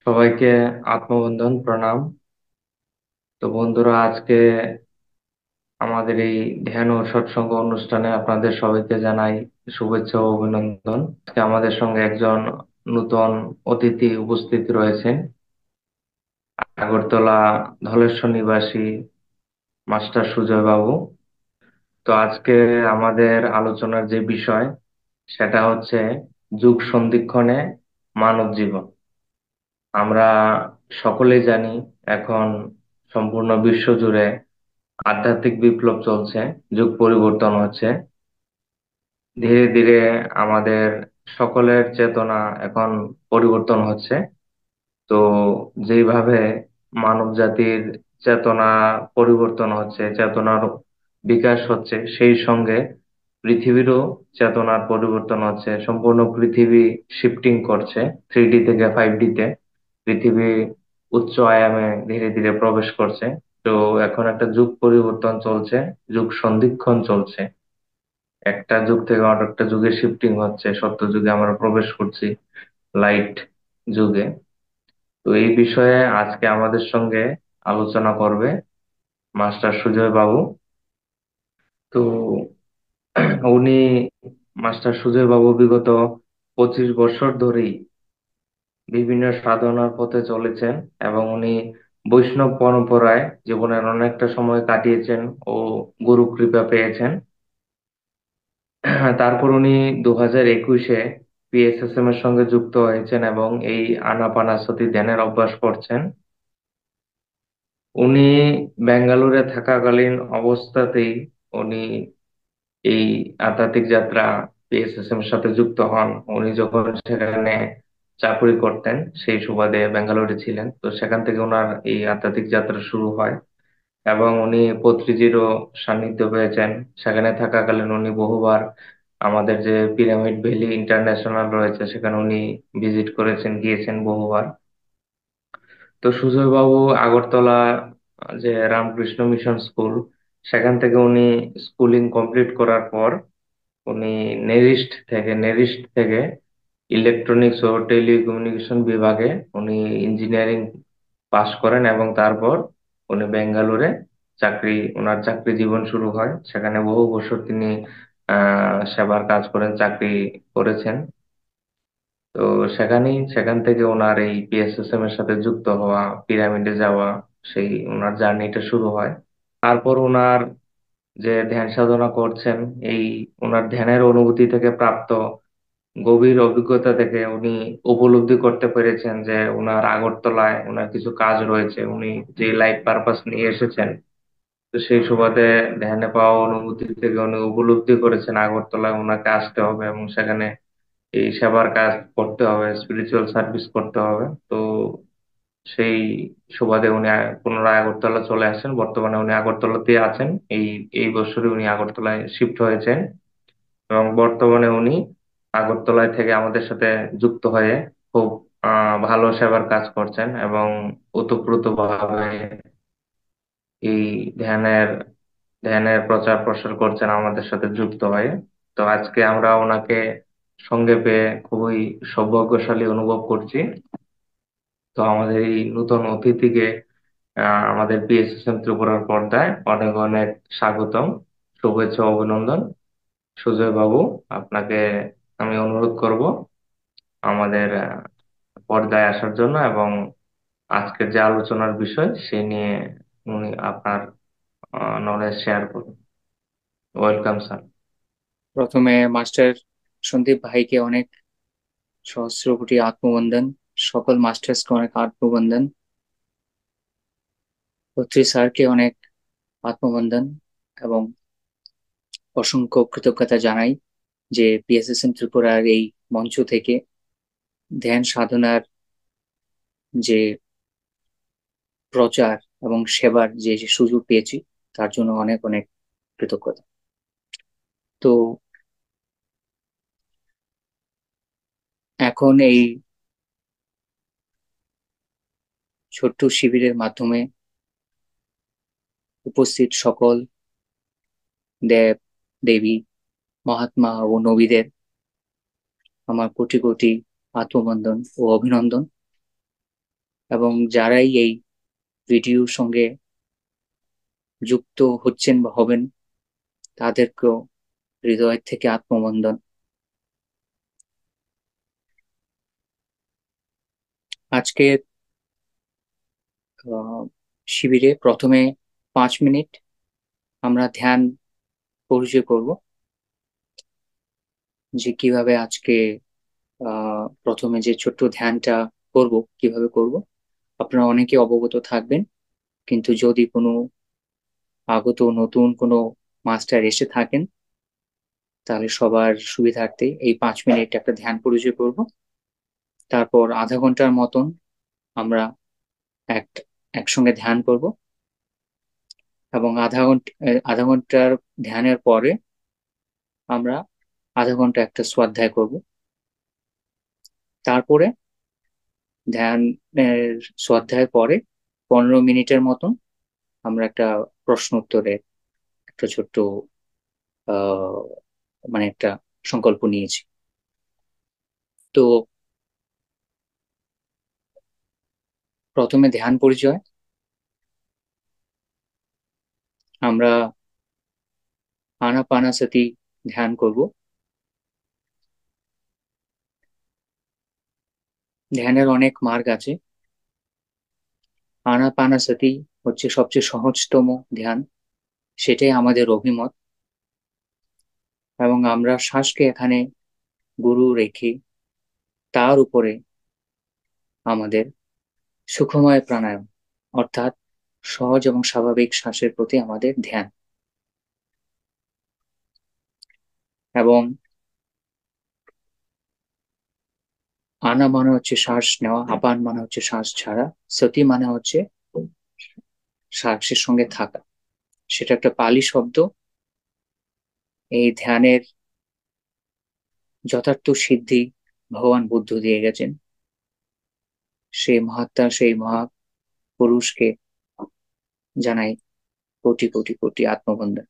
সবাইকে আত্মবন্ধন প্রণাম। তো বন্ধুরা, আজকে আমাদের এই ধ্যান ও সৎসঙ্গ অনুষ্ঠানে আপনাদের সবাইকে জানাই শুভেচ্ছা ও অভিনন্দন। আজকে আমাদের সঙ্গে একজন নূতন অতিথি উপস্থিত রয়েছেন, আগরতলা ধলেশ্বর নিবাসী মাস্টার সুজয় বাবু। তো আজকে আমাদের আলোচনার যে বিষয় সেটা হচ্ছে যুগ সন্ধিক্ষণে মানব জীবন। আমরা সকলেই জানি এখন সম্পূর্ণ বিশ্ব জুড়ে আধ্যাত্মিক বিপ্লব চলছে, যুগ পরিবর্তন হচ্ছে ধীরে ধীরে। আমাদের সকলের চেতনা এখন পরিবর্তন হচ্ছে। তো যেইভাবে মানব জাতির চেতনা পরিবর্তন হচ্ছে, চেতনার বিকাশ হচ্ছে, সেই সঙ্গে পৃথিবীরও চেতনার পরিবর্তন হচ্ছে। সম্পূর্ণ পৃথিবী শিফটিং করছে 3D থেকে 5D তে। পৃথিবী উচ্চ আয়ামে ধীরে ধীরে প্রবেশ করছে। তো এখন একটা যুগ পরিবর্তন চলছে, যুগ সন্ধিক্ষণ চলছে। একটা যুগ থেকে আর একটা যুগে শিফটিং হচ্ছে, সত্য যুগে আমরা প্রবেশ করছি, লাইট যুগে। তো এই বিষয়ে আজকে আমাদের সঙ্গে আলোচনা করবে মাস্টার সুজয় বাবু। তো উনি মাস্টার সুজয় বাবু বিগত 25 বছর ধরেই বিভিন্ন সাধনার পথে চলেছেন, এবং উনি বৈষ্ণব পরম্পরায় জীবনের অনেকটা সময় কাটিয়েছেন ও গুরু কৃপা পেয়েছেন। তারপর উনি 2021-এ পিএসএসএম এর সঙ্গে যুক্ত হয়েছেন এবং এই আনাপানাসতি ধ্যানের অভ্যাস করছেন। উনি বেঙ্গালুরে থাকাকালীন অবস্থাতেই উনি এই আধ্যাত্মিক যাত্রা পিএসএসএম এর সাথে যুক্ত হন। উনি যখন সেখানে চাকরি করতেন, সেই সুবাদে বেঙ্গালুরু ছিলেন, তো সেখান থেকে ওনার এই আধ্যাত্মিক যাত্রা শুরু হয়। এবং উনি পত্রিজিরও সান্নিধ্য পেয়েছেন। সেখানে থাকাকালীন উনি বহুবার আমাদের যে পিরামিড ভ্যালি ইন্টারন্যাশনাল রয়েছে সেখানে উনি ভিজিট করেছেন, গিয়েছেন বহুবার। তো সুজয় বাবু আগরতলা যে রামকৃষ্ণ মিশন স্কুল, সেখান থেকে উনি স্কুলিং কমপ্লিট করার পর উনি নেরিস্ট থেকে ইলেকট্রনিক্স ও টেলিকমিউনিকেশন বিভাগে উনি ইঞ্জিনিয়ারিং পাশ করেন, এবং তারপর উনি বেঙ্গালুরে ওনার চাকরি জীবন শুরু হয়। সেখানে বহু বছর তিনি সেবার কাজ করেন, চাকরি করেছেন। তো সেখান থেকে ওনার এই পিএসএসএম এর সাথে যুক্ত হওয়া, পিরামিডে যাওয়া, সেই ওনার জার্নিটা শুরু হয়। তারপর ওনার যে ধ্যান সাধনা করছেন, এই ওনার ধ্যানের অনুভূতি থেকে প্রাপ্ত গভীর অভিজ্ঞতা থেকে উনি উপলব্ধি করতে পেরেছেন যে ওনার আগরতলায় ওনার কিছু কাজ রয়েছে। উনি যে লাইফ পারপাস নিয়ে এসেছেন, তো সেই সুবাদে ধ্যানে পাওয়া অনুভূতি থেকে উনি উপলব্ধি করেছেন আগরতলায় ওনাকে আসতে হবে এবং সেখানে এই সেবার কাজ করতে হবে, স্পিরিচুয়াল সার্ভিস করতে হবে। তো সেই সুবাদে উনি পুনরায় আগরতলা চলে আসেন। বর্তমানে উনি আগরতলাতেই আছেন। এই এই বছরই উনি আগরতলায় শিফট হয়েছেন, এবং বর্তমানে উনি আগরতলায় থেকে আমাদের সাথে যুক্ত হয়ে খুব ভালো সেবার কাজ করছেন এবং ওতপ্রোতভাবে এই ধ্যানের ধ্যানের প্রচার প্রসার করছেন আমাদের সাথে যুক্ত হয়ে। তো আজকে আমরা ওনাকে সঙ্গে পেয়ে খুবই সৌভাগ্যশালী অনুভব করছি। তো আমাদের এই নতুন অতিথিকে আমাদের পিএসএসএম ত্রিপুরার পর্দায় অনেক অনেক স্বাগতম, শুভেচ্ছা ও অভিনন্দন। সুজয় বাবু, আপনাকে আমি অনুরোধ করব আমাদের পর্দায় আসার জন্য, এবং আজকের যে আলোচনার বিষয় সে নিয়ে উনি আপনার নলেজ শেয়ার করুন। Welcome sir. প্রথমে মাস্টার সন্দীপ ভাইকে অনেক সহস্র কোটি আত্মবন্দন। সকল মাস্টার্সকে অনেক আত্মবন্দন। অত্রি স্যারকে অনেক আত্মবন্দন এবং অসংখ্য কৃতজ্ঞতা জানাই যে পিএসএসএম ত্রিপুরার এই মঞ্চ থেকে ধ্যান সাধনার যে প্রচার এবং সেবার যে সুযোগ পেয়েছি তার জন্য অনেক অনেক কৃতজ্ঞতা। তো এখন এই ছোট্ট শিবিরের মাধ্যমে উপস্থিত সকল দেব দেবী, মহাত্মা ও নবীদের আমার কোটি কোটি আত্মবন্দন ও অভিনন্দন। এবং যারাই এই ভিডিওর সঙ্গে যুক্ত হচ্ছেন বা হবেন তাদেরকেও হৃদয় থেকে আত্মবন্দন। আজকে শিবিরে প্রথমে 5 মিনিট আমরা ধ্যান পরিচয় করব, যে কিভাবে আজকে প্রথমে যে ছোট্ট ধ্যানটা করব কিভাবে করব। আপনারা অনেকে অবগত থাকবেন, কিন্তু যদি কোনো আগত নতুন কোনো মাস্টার এসে থাকেন তাহলে সবার সুবিধার্থে এই 5 মিনিট একটা ধ্যান পরিচয় করব। তারপর আধা ঘন্টার মতন আমরা এক একসঙ্গে ধ্যান করব, এবং আধা ঘন্টার ধ্যানের পরে আমরা আধা ঘন্টা একটা স্বাধ্যায় করব। তারপরে ধ্যানের স্বাধ্যায়ের পরে 15 মিনিটের মতন আমরা একটা প্রশ্ন উত্তরের একটা ছোট্ট আহ মানে একটা সংকল্প নিয়েছি। তো প্রথমে ধ্যান পরিচয়। আমরা আনাপানাসতি ধ্যান করব। ধ্যানের অনেক মার্গ আছে। আনাপানাসতি হচ্ছে সবচেয়ে সহজতম ধ্যান, সেটাই আমাদের অভিমত। এবং আমরা শ্বাসকে এখানে গুরু রেখে তার উপরে আমাদের সুখময় প্রাণায়াম, অর্থাৎ সহজ এবং স্বাভাবিক শ্বাসের প্রতি আমাদের ধ্যান। এবং আনা মানে হচ্ছে শ্বাস নেওয়া, আপান মানে হচ্ছে শ্বাস ছাড়া, সতি মানে হচ্ছে শ্বাসের সঙ্গে থাকা। সেটা একটা পালি শব্দ। এই ধ্যানের যথার্থ সিদ্ধি ভগবান বুদ্ধ দিয়ে গেছেন। সেই মহাত্মা, সেই মহাপুরুষকে জানাই কোটি কোটি কোটি আত্মবন্ধন।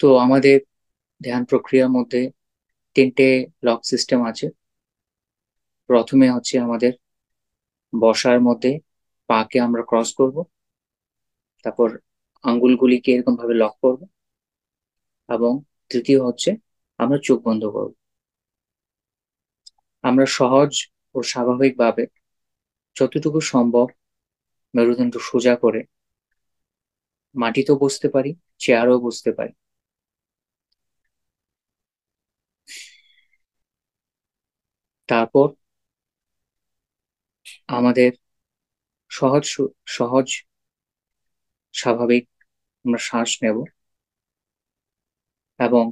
তো আমাদের ধ্যান প্রক্রিয়ার মধ্যে 3টে লক সিস্টেম আছে। প্রথমে হচ্ছে আমাদের বসার মধ্যে পাকে আমরা ক্রস করব, তারপর আঙ্গুলগুলিকে এরকম ভাবে লক করব, এবং তৃতীয় হচ্ছে আমরা চোখ বন্ধ করব। আমরা সহজ ও স্বাভাবিকভাবে যতটুকু সম্ভব মেরুদণ্ড সোজা করে মাটিতেও বসতে পারি, চেয়ারেও বসতে পারি। তারপর আমাদের সহজ স্বাভাবিক আমরা শ্বাস নেব, এবং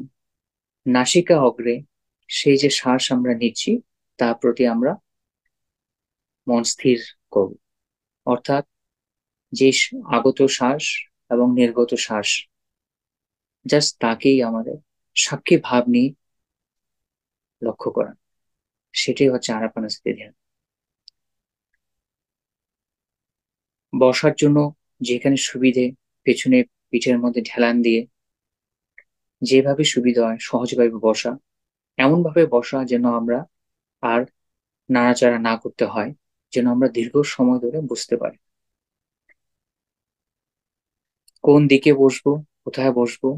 নাসিকা অগ্রে সেই যে শ্বাস আমরা নিচ্ছি তার প্রতি আমরা মন স্থির করব। অর্থাৎ যে আগত শ্বাস এবং নির্গত শ্বাস, জাস্ট তাকেই আমাদের সাক্ষী ভাব নিয়ে লক্ষ্য করা, সেটাই হচ্ছে আনাপানাসতি ধ্যান। বসার জন্য যেখানে সুবিধে, পেছনে পিঠের মধ্যে ঢেলান দিয়ে যেভাবে সুবিধা হয় সহজভাবে বসা, এমন ভাবে বসা যেন আমরা আর নাড়াচাড়া না করতে হয়, যেন আমরা দীর্ঘ সময় ধরে বসতে পারি। কোন দিকে বসবো, কোথায় বসবো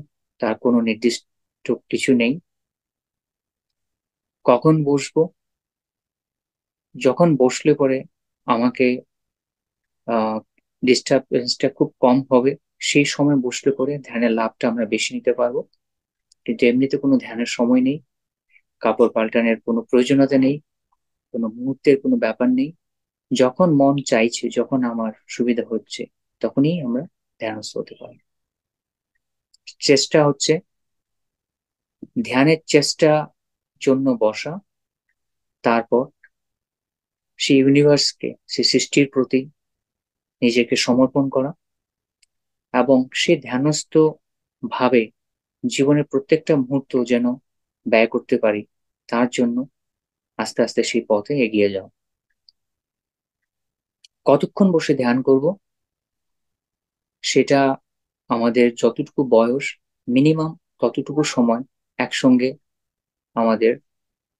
তার কোনো নির্দিষ্ট কিছু নেই। কখন বসবো, যখন বসলে পরে আমাকে ডিস্টারবেন্সটা খুব কম হবে, সেই সময় বসলে পরে ধ্যানের লাভটা আমরা বেশি নিতে পারবো। কিন্তু এমনিতে কোনো ধ্যানের সময় নেই, কাপড় পাল্টানোর কোনো প্রয়োজনীয়তা নেই, কোনো মুহূর্তের কোনো ব্যাপার নেই। যখন মন চাইছে, যখন আমার সুবিধা হচ্ছে, তখনই আমরা ধ্যানস্থ হতে পারি। চেষ্টা হচ্ছে ধ্যানের চেষ্টা জন্য বসা, তারপর সেই ইউনিভার্সকে, সেই সৃষ্টির প্রতি নিজেকে সমর্পণ করা, এবং সে ধ্যানস্থ ভাবে জীবনের প্রত্যেকটা মুহূর্ত যেন ব্যয় করতে পারি, তার জন্য আস্তে আস্তে সেই পথে এগিয়ে যাও। কতক্ষণ বসে ধ্যান করব সেটা আমাদের যতটুকু বয়স, মিনিমাম ততটুকু সময় একসঙ্গে আমাদের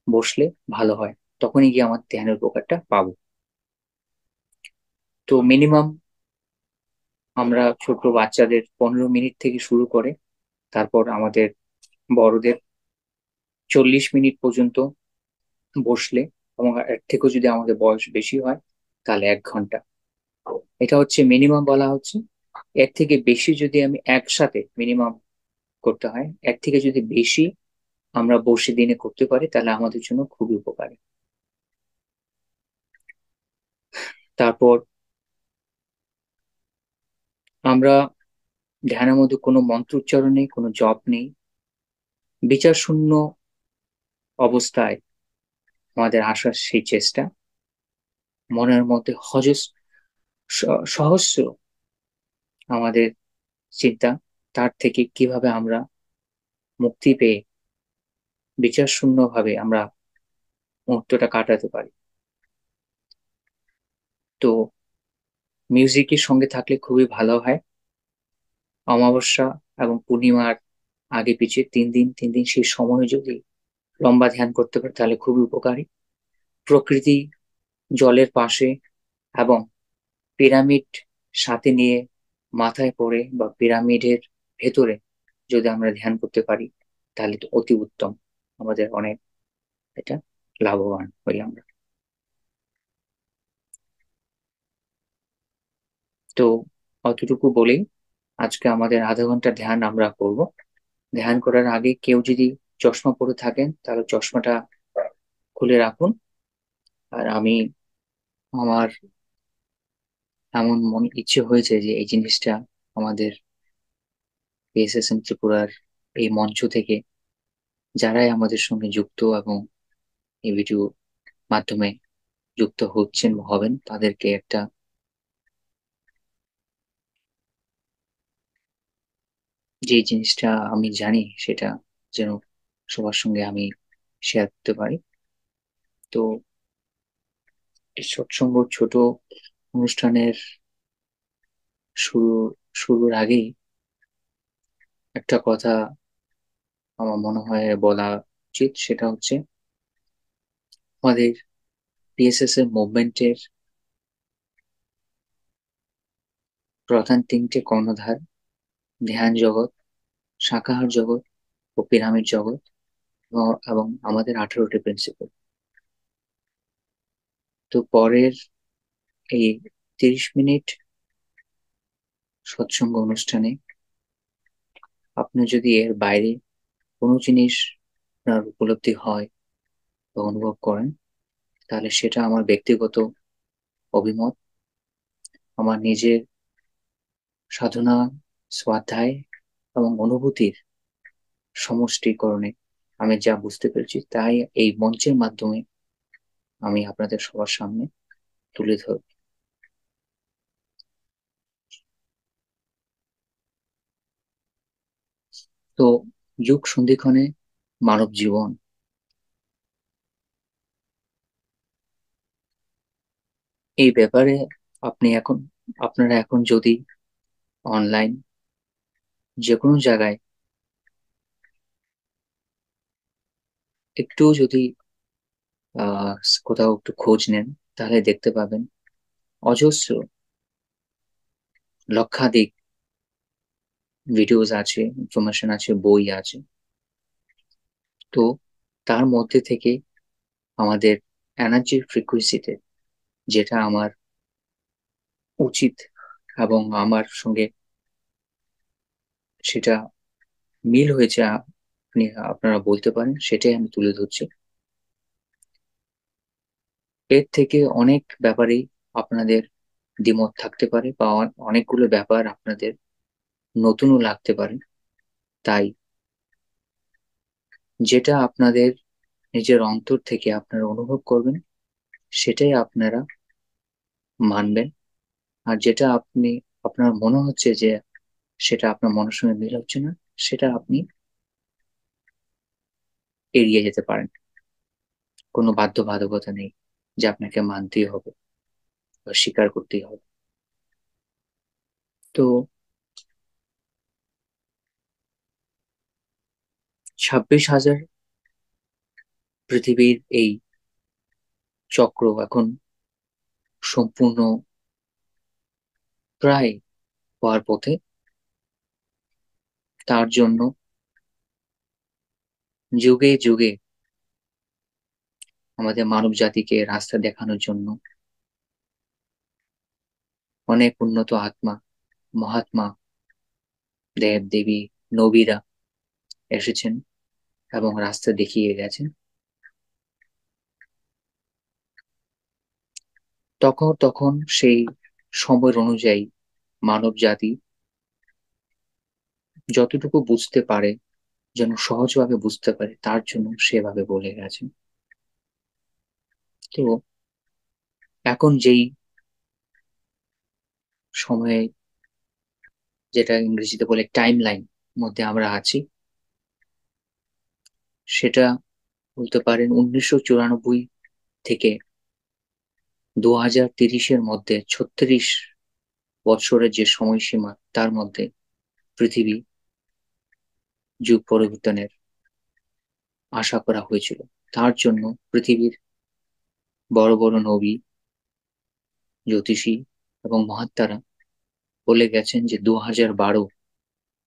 বসলে ভালো হয়, তখনই গিয়ে আমার ধ্যানের উপকারটা পাবো। তো মিনিমাম আমরা ছোট বাচ্চাদের 15 মিনিট থেকে শুরু করে তারপর আমাদের বড়দের 40 মিনিট পর্যন্ত বসলে, এবং এর থেকেও যদি আমাদের বয়স বেশি হয় তাহলে 1 ঘন্টা, এটা হচ্ছে মিনিমাম বলা হচ্ছে। এর থেকে বেশি যদি আমি একসাথে মিনিমাম করতে হয়, এর থেকে যদি বেশি আমরা বসে দিনে করতে পারি তাহলে আমাদের জন্য খুবই উপকারী। তারপর আমরা ধ্যানের মধ্যে কোনো মন্ত্র উচ্চারণ নেই, কোনো জপ নেই, বিচার শূন্য অবস্থায় আমাদের আসার সেই চেষ্টা, মনের মধ্যে সহস্র আমাদের চিন্তা, তার থেকে কিভাবে আমরা মুক্তি পেয়ে বিচার শূন্য ভাবে আমরা মুহূর্তটা কাটাতে পারি। তো মিউজিকের সঙ্গে থাকলে খুবই ভালো হয়। অমাবস্যা এবং পূর্ণিমার আগে পিছিয়ে 3 দিন সেই সময় যদি লম্বা ধ্যান করতে পারে তাহলে খুবই উপকারী। প্রকৃতি জলের পাশে এবং পিরামিড সাথে নিয়ে মাথায় পড়ে বা পিরামিডের ভেতরে যদি আমরা ধ্যান করতে পারি তাহলে তো অতি উত্তম, আমাদের অনেক এটা লাভবান হই আমরা। তো অতটুকু বলেই আজকে আমাদের আধা ঘন্টা ধ্যান আমরা করব। ধ্যান করার আগে কেউ যদি চশমা পরে থাকেন তাহলে চশমাটা খুলে রাখুন। আর আমি, আমার এমন মন ইচ্ছে হয়েছে যে এই জিনিসটা আমাদের পিএসএসএম ত্রিপুরার এই মঞ্চ থেকে যারাই আমাদের সঙ্গে যুক্ত এবং এই ভিডিও মাধ্যমে যুক্ত হচ্ছেন বা হবেন তাদেরকে একটা, যে জিনিসটা আমি জানি সেটা যেন সবার সঙ্গে আমি শেয়ার করতে পারি। তো এই সৎসঙ্গ ছোট অনুষ্ঠানের শুরু শুরুর আগেই একটা কথা আমার মনে হয় বলা উচিত, সেটা হচ্ছে আমাদের পিএসএস এর মুভমেন্টের প্রধান 3টে কর্ণধার, ধ্যান জগৎ, শাকাহার জগৎ ও পিরামিড জগৎ, এবং আমাদের 18টি প্রিন্সিপাল। তো পরের এই 30 মিনিট সৎসঙ্গ অনুষ্ঠানে আপনি যদি এর বাইরে কোনো জিনিস আপনার উপলব্ধি হয় বা অনুভব করেন তাহলে সেটা আমার ব্যক্তিগত অভিমত, আমার নিজের সাধনা, স্বাধ্যায় এবং অনুভূতির সমষ্টিকরণে আমি যা বুঝতে পেরেছি তাই এই মঞ্চের মাধ্যমে আমি আপনাদের সবার সামনে তুলে ধরব। তো যুগ সন্ধিক্ষণে মানব জীবন, এই ব্যাপারে আপনি এখন, আপনারা এখন যদি অনলাইন যে কোনো জায়গায় একটু যদি আহ কোথাও একটু খোঁজ নেন তাহলে দেখতে পাবেন অজস্র লক্ষাধিক ভিডিওস আছে, ইনফরমেশন আছে, বই আছে। তো তার মধ্যে থেকে আমাদের এনার্জির ফ্রিকোয়েন্সিতে যেটা আমার উচিত এবং আমার সঙ্গে সেটা মিল হয়েছে, আপনি আপনারা বলতে পারেন, সেটাই আমি তুলে ধরছি। এর থেকে অনেক ব্যাপারেই আপনাদের দ্বিমত থাকতে পারে বা অনেকগুলো ব্যাপার আপনাদের নতুনও লাগতে পারে। তাই যেটা আপনাদের নিজের অন্তর থেকে আপনারা অনুভব করবেন সেটাই আপনারা মানবেন। আর যেটা আপনার মনে হচ্ছে যে সেটা আপনার মনের সঙ্গে মিল হচ্ছে না, সেটা আপনি এড়িয়ে যেতে পারেন। কোনো বাধ্যবাধকতা নেই যে আপনাকে মানতেই হবে বা স্বীকার করতেই হবে। তো 26,000 পৃথিবীর এই চক্র এখন সম্পূর্ণ প্রায় হওয়ার পথে। তার জন্য যুগে যুগে আমাদের মানব জাতিকে রাস্তা দেখানোর জন্য অনেক উন্নত আত্মা, মহাত্মা, দেব দেবী, নবীরা এসেছেন এবং রাস্তা দেখিয়ে গেছেন। তখন তখন সেই সময়ের অনুযায়ী মানব জাতি যতটুকু বুঝতে পারে, যেন সহজভাবে বুঝতে পারে, তার জন্য সেভাবে বলে গেছেন। তো এখন যেই সময়ে, যেটা ইংরেজিতে বলে টাইম লাইন মধ্যে আমরা আছি, সেটা বলতে পারেন 1994 থেকে 2030-এর মধ্যে 36 বছরের যে সময়সীমা, তার মধ্যে পৃথিবী যুগ পরিবর্তনের আশা করা হয়েছিল। তার জন্য পৃথিবীর বড় বড় নবী, জ্যোতিষী এবং মহাত্মারা বলে গেছেন যে 2012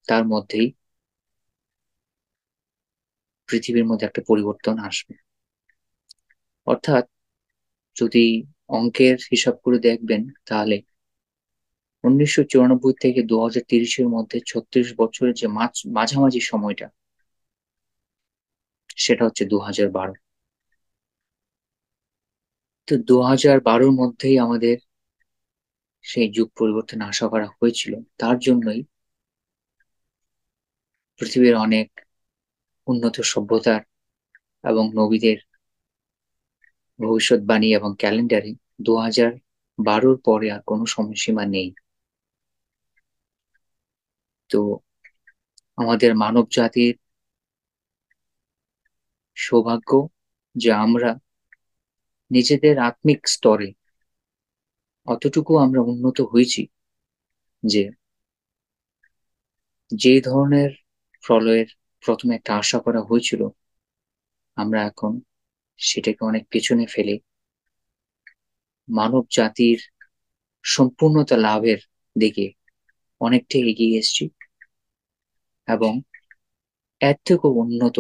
তার মধ্যেই পৃথিবীর মধ্যে একটা পরিবর্তন আসবে। অর্থাৎ যদি অঙ্কের হিসাব করে দেখবেন, তাহলে 1994 থেকে 2030-এর মধ্যে 36 বছরের যে মাঝামাঝি সময়টা, সেটা হচ্ছে 2012। তো 2012-র মধ্যেই আমাদের সেই যুগ পরিবর্তন আশা করা হয়েছিল। তার জন্যই পৃথিবীর অনেক উন্নত সভ্যতার এবং নবীদের ভবিষ্যৎবাণী এবং ক্যালেন্ডারে 2012-র পরে আর কোনো সময়সীমা নেই। তো আমাদের মানব জাতির সৌভাগ্য যে আমরা নিজেদের আত্মিক স্তরে অতটুকু আমরা উন্নত হয়েছি যে যে ধরনের প্রলয়ের প্রথমে একটা আশা করা হয়েছিল, আমরা এখন সেটাকে অনেক পেছনে ফেলে মানব জাতির সম্পূর্ণতা লাভের দিকে অনেকটা এগিয়ে এসেছি এবং এর থেকেও উন্নত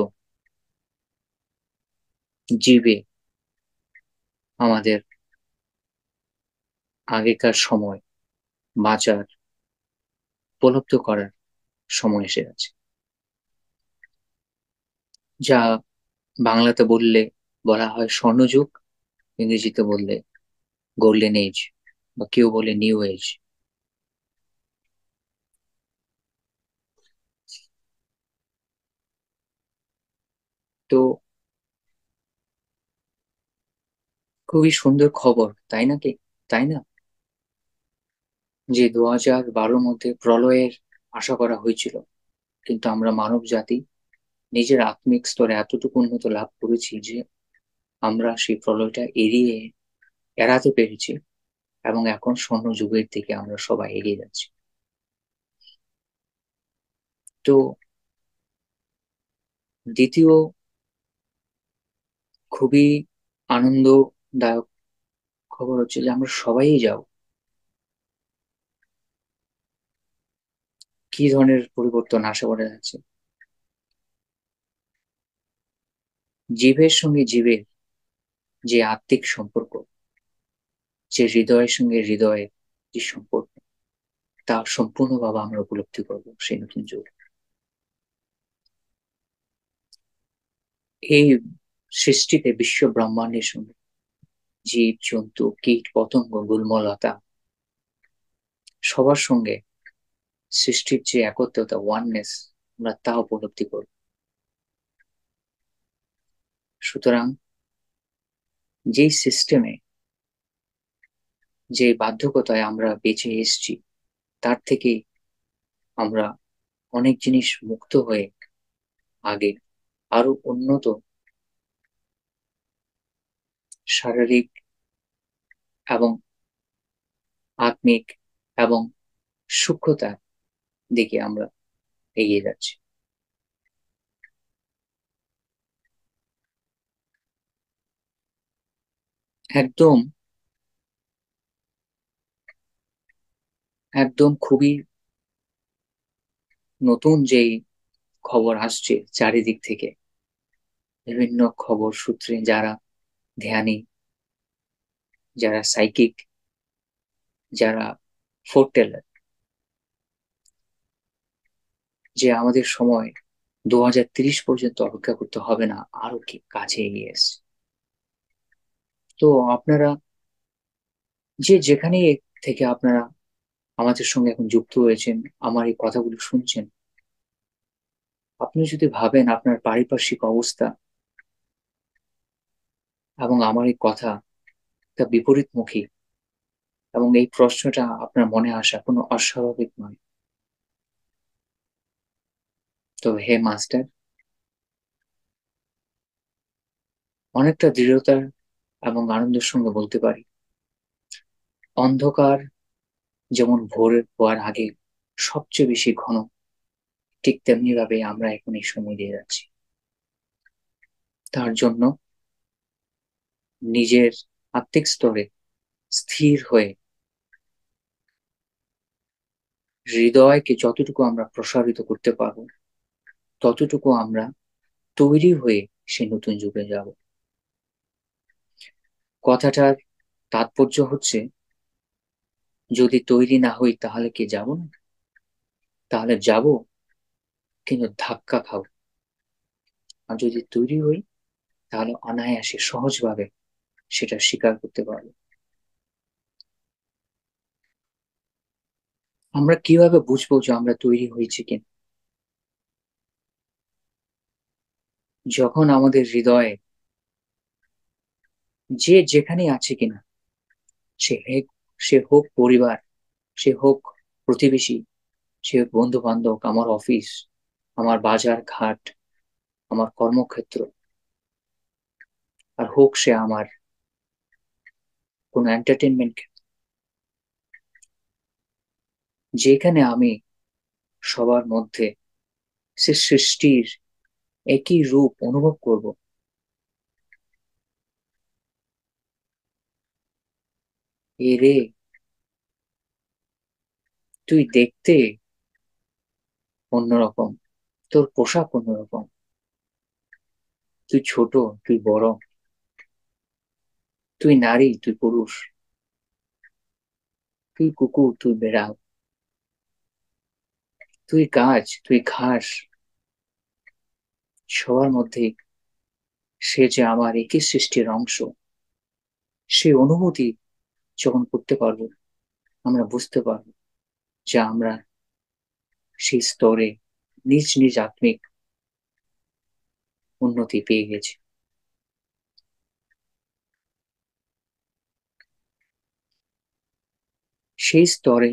জীবে আমাদের আগেকার সময় বাঁচার, উপলব্ধ করার সময় এসে গেছে। যা বাংলাতে বলা হয় স্বর্ণযুগ, ইংরেজিতে বললে গোল্ডেন এজ, বা কেউ বলে নিউ এজ। তো খুবই সুন্দর খবর, তাই নাকি? তাই না? যে 2012-র মধ্যে প্রলয়ের আশা করা হয়েছিল, কিন্তু আমরা মানব জাতি নিজের আত্মিক স্তরে এতটুকু উন্নত লাভ করেছি যে আমরা সেই প্রলয়টা এড়াতে পেরেছি এবং এখন স্বর্ণ যুগের দিকে আমরা সবাই এগিয়ে যাচ্ছি। তো দ্বিতীয় খুবই আনন্দদায়ক খবর হচ্ছে যে আমরা সবাই যাও। কি ধরনের পরিবর্তন আশা করা যাচ্ছে? জীবের সঙ্গে জীবের যে আত্মিক সম্পর্ক, যে হৃদয়ের সঙ্গে হৃদয়ের যে সম্পর্ক, তা সম্পূর্ণভাবে আমরা উপলব্ধি করবো সেই নতুন যুগে। এই সৃষ্টিতে, বিশ্ব ব্রহ্মাণ্ডের সঙ্গে জীব জন্তু কীট পতঙ্গ গুল্মলতা সবার সঙ্গে সৃষ্টির যে একত্রতা, ওয়াননেস, আমরা তা উপলব্ধি করব। সুতরাং যেই সিস্টেমে, যে বাধ্যকতায় আমরা বেঁচে এসেছি, তার থেকে আমরা অনেক জিনিস মুক্ত হয়ে আগে আরো উন্নত শারীরিক এবং আত্মিক এবং সূক্ষ্মতার দিকে আমরা এগিয়ে যাচ্ছি। একদম একদম খুবই নতুন যেই খবর আসছে চারিদিক থেকে, বিভিন্ন খবর সূত্রে যারা ধ্যানী, যারা সাইকিক, যারা ফোরটেলার, যে আমাদের সময় 2030 পর্যন্ত অপেক্ষা করতে হবে না, আরো কি কাছে এগিয়ে এসছে। তো আপনারা যে যেখানে থেকে আপনারা আমাদের সঙ্গে এখন যুক্ত হয়েছেন, আমার এই কথাগুলো শুনছেন, আপনি যদি ভাবেন আপনার পারিপার্শ্বিক অবস্থা এবং আমার এই কথা তা বিপরীতমুখী, এবং এই প্রশ্নটা আপনার মনে আসা কোনো অস্বাভাবিক নয়, তো হে মাস্টার, অনেকটা দৃঢ়তার এবং আনন্দের সঙ্গে বলতে পারি, অন্ধকার যেমন ভোরের হওয়ার আগে সবচেয়ে বেশি ঘন, ঠিক তেমনি ভাবে আমরা এখন এই সময় দিয়ে যাচ্ছি। তার জন্য নিজের আত্মিক স্তরে স্থির হয়ে হৃদয়কে যতটুকু আমরা প্রসারিত করতে পারবো, ততটুকু আমরা তৈরি হয়ে সেই নতুন যুগে যাব। কথাটার তাৎপর্য হচ্ছে, যদি তৈরি না হই তাহলে কি যাব না? তাহলে যাব, কিন্তু ধাক্কা খাবো। আর যদি তৈরি হই, তাহলে অনায়াসে সহজভাবে সেটা স্বীকার করতে পারবো। আমরা কিভাবে বুঝবো যে আমরা তৈরি হয়েছি কিনা? যখন আমাদের হৃদয়ে যে যেখানে আছে কিনা, সে হোক পরিবার, সে হোক প্রতিবেশী, সে হোক বন্ধু বান্ধব, আমার অফিস, আমার বাজার ঘাট, আমার কর্মক্ষেত্র, আর হোক সে আমার কোনো এন্টারটেনমেন্ট, যেখানে আমি সবার মধ্যে সে সৃষ্টির একই রূপ অনুভব করব, এ রে, তুই দেখতে অন্যরকম, তোর পোশাক অন্যরকম, তুই ছোট, তুই বড়, তুই নারী, তুই পুরুষ, তুই কুকুর, তুই বেড়াল, তুই গাছ, তুই ঘাস, সবার মধ্যে সে যে আমার একই সৃষ্টির অংশ, সেই অনুভূতি যখন করতে পারবো, আমরা বুঝতে পারবো যে আমরা সেই স্তরে নিজ নিজ আত্মিক উন্নতি পেয়ে গেছি। সেই স্তরে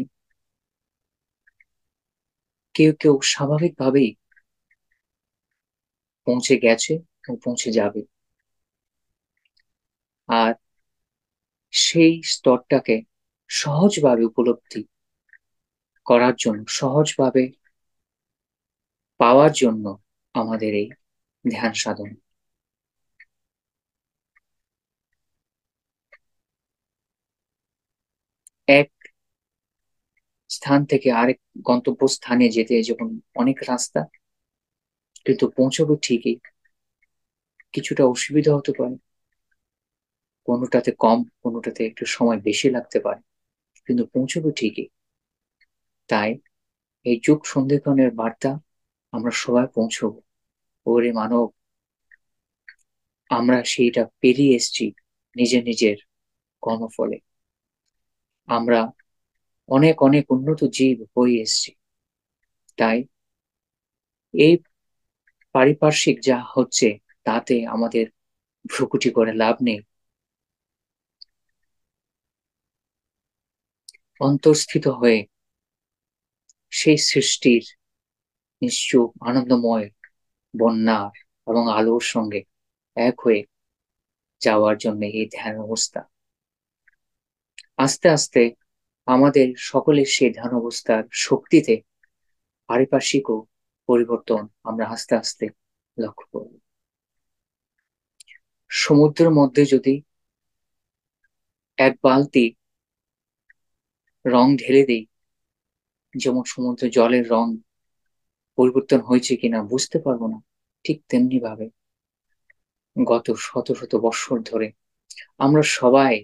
কেউ কেউ স্বাভাবিকভাবেই পৌঁছে গেছে এবং পৌঁছে যাবে। আর সেই স্তরটাকে সহজভাবে উপলব্ধি করার জন্য, সহজভাবে পাওয়ার জন্য আমাদের এই ধ্যান সাধন। এক স্থান থেকে আরেক গন্তব্যস্থানে যেতে যখন অনেক রাস্তা, কিন্তু পৌঁছবো ঠিকই, কিছুটা অসুবিধা হতে পারে, কোনোটাতে কম, কোনোটাতে একটু সময় বেশি লাগতে পারে, কিন্তু পৌঁছবো ঠিকই। তাই এই যুগ সন্ধিক্ষণের বার্তা, আমরা সবাই পৌঁছবো। ওরে মানব, আমরা সেইটা পেরিয়ে এসেছি নিজের নিজের কর্মফলে। আমরা অনেক অনেক উন্নত জীব হয়ে এসেছি। তাই এই পারিপার্শ্বিক যা হচ্ছে, তাতে আমাদের ভ্রুকুটি করে লাভ নেই। অন্তর্স্থিত হয়ে সেই সৃষ্টির নিশ্চুপ আনন্দময় বন্যা এবং আলোর সঙ্গে এক হয়ে যাওয়ার জন্য এই ধ্যান অবস্থা। আস্তে আস্তে আমাদের সকলের সেই ধ্যান অবস্থার শক্তিতে পারিপার্শ্বিকও পরিবর্তন আমরা আস্তে আস্তে লক্ষ্য করব। সমুদ্রের মধ্যে যদি এক বালতি রং ঢেলে দিই, যেমন সমুদ্র জলের রং পরিবর্তন হয়েছে কিনা বুঝতে পারবো না, ঠিক তেমনি ভাবে গত শত শত বৎসর ধরে আমরা সবাই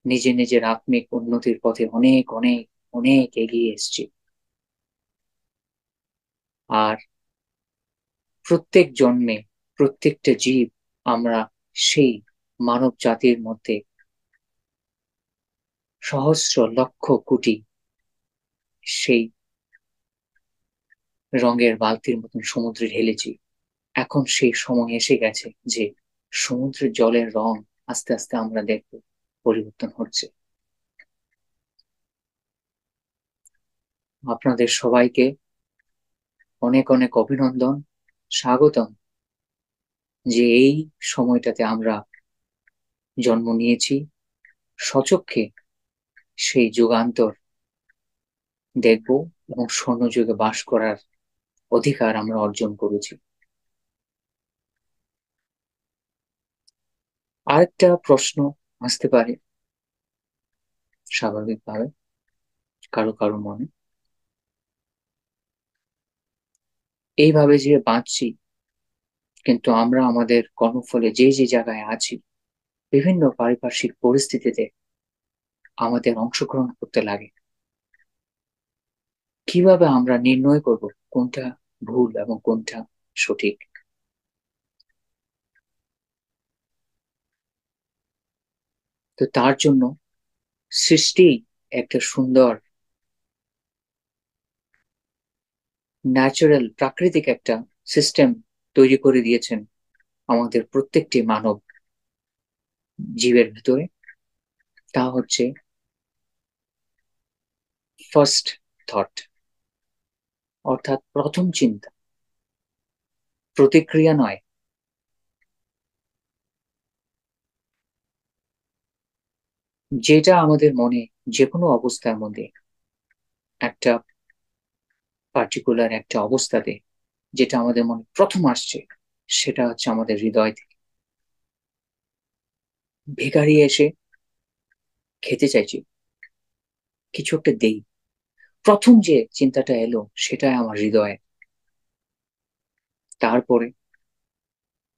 নিজের নিজের আত্মিক উন্নতির পথে অনেক অনেক অনেক এগিয়ে এসেছি। আর প্রত্যেক জন্মে প্রত্যেকটা জীব আমরা সেই মানব জাতির মধ্যে সহস্র লক্ষ কোটি সেই রঙের বালতির মতন সমুদ্রে ঢেলেছি। এখন সেই সময় এসে গেছে যে সমুদ্রের জলের রং আস্তে আস্তে আমরা দেখব পরিবর্তন হচ্ছে। আপনাদের সবাইকে অনেক অনেক অভিনন্দন, স্বাগতম, যে এই সময়টাতে আমরা জন্ম নিয়েছি, সচক্ষে সেই যুগান্তর দেখব এবং স্বর্ণযুগে বাস করার অধিকার আমরা অর্জন করেছি। আরেকটা প্রশ্ন আসতে পারে স্বাভাবিকভাবে কারো কারো মনে, এইভাবে যে বাঁচছি, কিন্তু আমরা আমাদের কর্মফলে যে যে জায়গায় আছি, বিভিন্ন পারিপার্শ্বিক পরিস্থিতিতে আমাদের অংশগ্রহণ করতে লাগে, কিভাবে আমরা নির্ণয় করব কোনটা ভুল এবং কোনটা সঠিক? তো তার জন্য সৃষ্টি একটা সুন্দর ন্যাচারাল প্রাকৃতিক একটা সিস্টেম তৈরি করে দিয়েছেন আমাদের প্রত্যেকটি মানব জীবের ভিতরে। তা হচ্ছে ফার্স্ট থট, অর্থাৎ প্রথম চিন্তা, প্রতিক্রিয়া নয়। যেটা আমাদের মনে যে কোনো অবস্থার মধ্যে, একটা পার্টিকুলার একটা অবস্থাতে যেটা আমাদের মনে প্রথম আসছে, সেটা হচ্ছে আমাদের হৃদয় থেকে। ভিখারি এসে খেতে চাইছি, কিছু একটা দেই, প্রথম যে চিন্তাটা এলো সেটাই আমার হৃদয়ে। তারপরে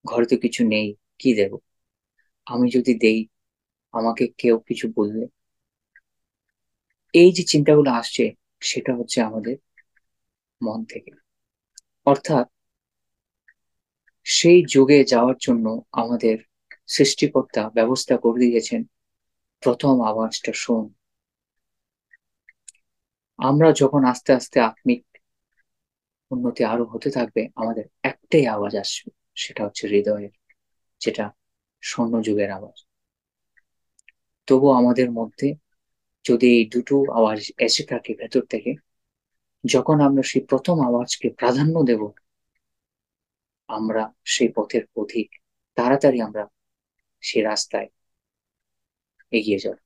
ঘরে তো কিছু নেই, কি দেব? আমি যদি দেই, আমাকে কেউ কিছু বললে, এই যে চিন্তাগুলো আসছে সেটা হচ্ছে আমাদের মন থেকে। অর্থাৎ সেই যুগে যাওয়ার জন্য আমাদের সৃষ্টিকর্তা ব্যবস্থা করে দিয়েছেন, প্রথম আওয়াজটা শোন। আমরা যখন আস্তে আস্তে আত্মিক উন্নতি আরো হতে থাকবে, আমাদের একটাই আওয়াজ আসবে, সেটা হচ্ছে হৃদয়ের, যেটা স্বর্ণযুগের আওয়াজ। তবু আমাদের মধ্যে যদি এই দুটো আওয়াজ এসে থাকে ভেতর থেকে, যখন আমরা সেই প্রথম আওয়াজকে প্রাধান্য দেব, আমরা সেই পথের পথিক, তাড়াতাড়ি আমরা সেই রাস্তায় এগিয়ে যাব।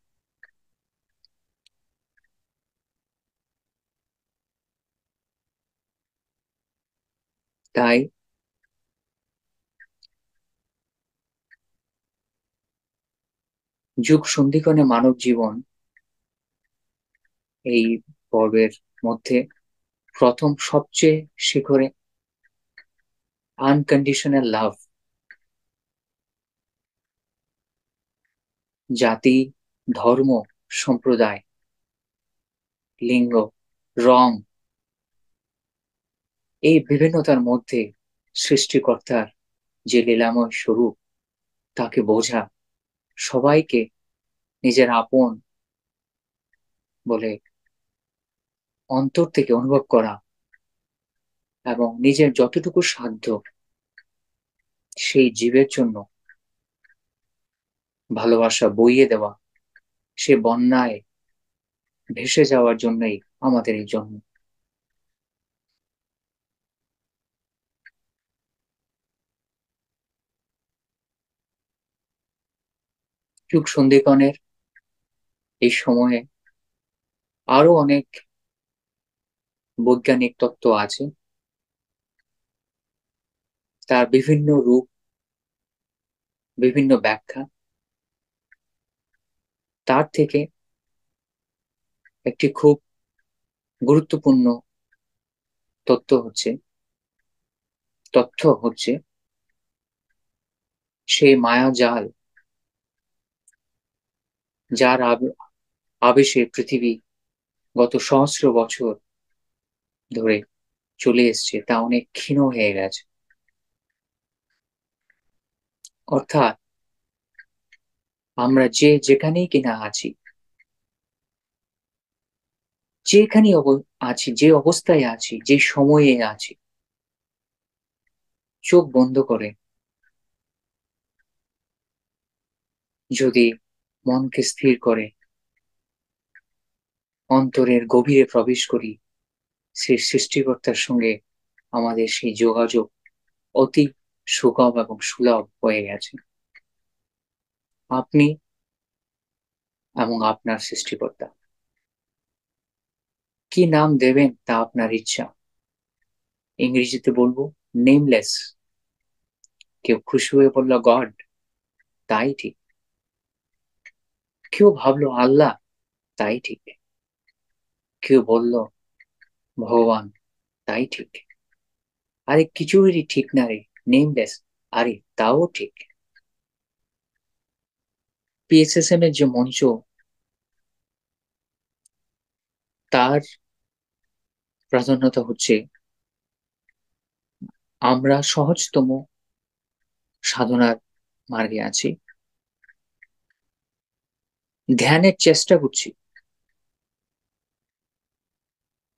তাই যুগ সন্ধিক্ষণে মানব জীবন, এই পর্বের মধ্যে প্রথম সবচেয়ে শিখরে আনকন্ডিশনাল লাভ। জাতি, ধর্ম, সম্প্রদায়, লিঙ্গ, রং, এই বিভিন্নতার মধ্যে সৃষ্টিকর্তার যে লীলাময় স্বরূপ, তাকে বোঝা, সবাইকে নিজের আপন বলে অন্তর থেকে অনুভব করা, এবং নিজের যতটুকু সাধ্য সেই জীবের জন্য ভালোবাসা বইয়ে দেওয়া, সে বন্যায় ভেসে যাওয়ার জন্যই আমাদের এই জন্ম। যুগ সন্ধিক্ষণের এই সময়ে আরো অনেক বৈজ্ঞানিক তত্ত্ব আছে, তার বিভিন্ন রূপ, বিভিন্ন ব্যাখ্যা। তার থেকে একটি খুব গুরুত্বপূর্ণ তথ্য হচ্ছে সেই মায়াজাল যার আবেশে পৃথিবী গত সহস্র বছর ধরে চলে এসছে তা অনেক ক্ষীণ হয়ে গেছে। অর্থাৎ আমরা যেখানেই কিনা আছি, যেখানে আছি, যে অবস্থায় আছি, যে সময়ে আছি, চোখ বন্ধ করে যদি মনকে স্থির করে অন্তরের গভীরে প্রবেশ করি, সেই সৃষ্টিকর্তার সঙ্গে আমাদের সেই যোগাযোগ অতি সুগম এবং সুলভ হয়ে গেছে। আপনি এবং আপনার সৃষ্টিকর্তা। কি নাম দেবেন তা আপনার ইচ্ছা। ইংরেজিতে বলবো নেমলেস। কেউ খুশি হয়ে বলল গড, তাই ঠিক। কেউ ভাবলো আল্লাহ, তাই ঠিক। কেউ বলল ভগবান, তাই ঠিক। আরে কিছুরই ঠিক না রে, নেমলেস, আরে তাও ঠিক। পিএসএসএম এর যে মঞ্চ, তার প্রাধান্যতা হচ্ছে আমরা সহজতম সাধনার মার্গে আছি, ধ্যানের চেষ্টা করছি।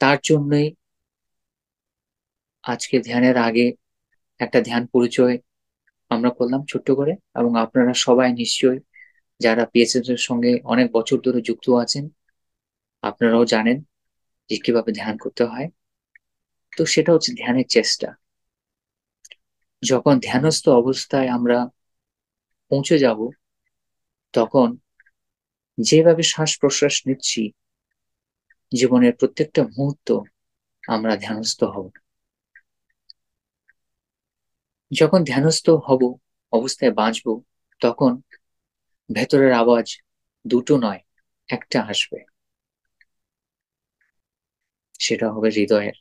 তার জন্যই আজকে ধ্যানের আগে একটা ধ্যান পরিচয় আমরা করলাম ছোট্ট করে, এবং আপনারা সবাই নিশ্চয়ই যারা পিএসএস এর সঙ্গে অনেক বছর ধরে যুক্ত আছেন, আপনারাও জানেন যে কিভাবে ধ্যান করতে হয়। তো সেটা হচ্ছে ধ্যানের চেষ্টা। যখন ধ্যানস্থ অবস্থায় আমরা পৌঁছে যাব, তখন যেভাবে শ্বাস প্রশ্বাস নিচ্ছি, জীবনের প্রত্যেকটা মুহূর্ত আমরা ধ্যানস্থ হব। যখন ধ্যানস্থ হব, অবস্থায় বাঁচব, তখন ভেতরের আওয়াজ দুটো নয়, একটা আসবে। সেটা হবে হৃদয়ের।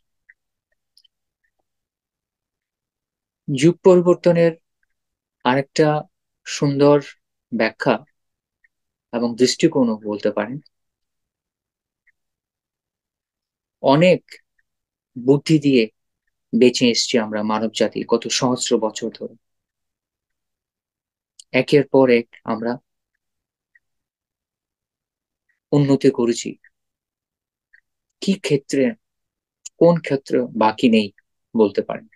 যুগ পরিবর্তনের আরেকটা সুন্দর ব্যাখ্যা এবং দৃষ্টিকোণও বলতে পারেন। অনেক বুদ্ধি দিয়ে বেঁচে এসছি আমরা মানব জাতি গত সহস্র বছর ধরে। একের পর এক আমরা উন্নতি করেছি। কি ক্ষেত্রে, কোন ক্ষেত্রে বাকি নেই বলতে পারেন।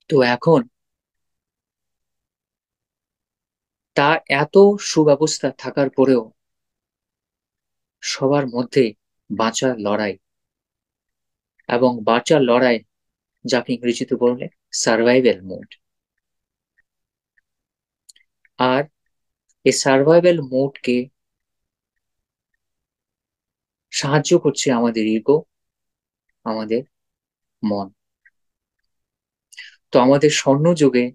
তো এখন তা এত সুব্যবস্থা থাকার পরেও সবার মধ্যে বাঁচার লড়াই, এবং বাঁচার লড়াই যাকে ইংরেজিতে বললে সার্ভাইভাল মোড। আর এই সার্ভাইভাল মোডকে সাহায্য করছে আমাদের ইগো, আমাদের মন। তো আমাদের স্বর্ণযুগে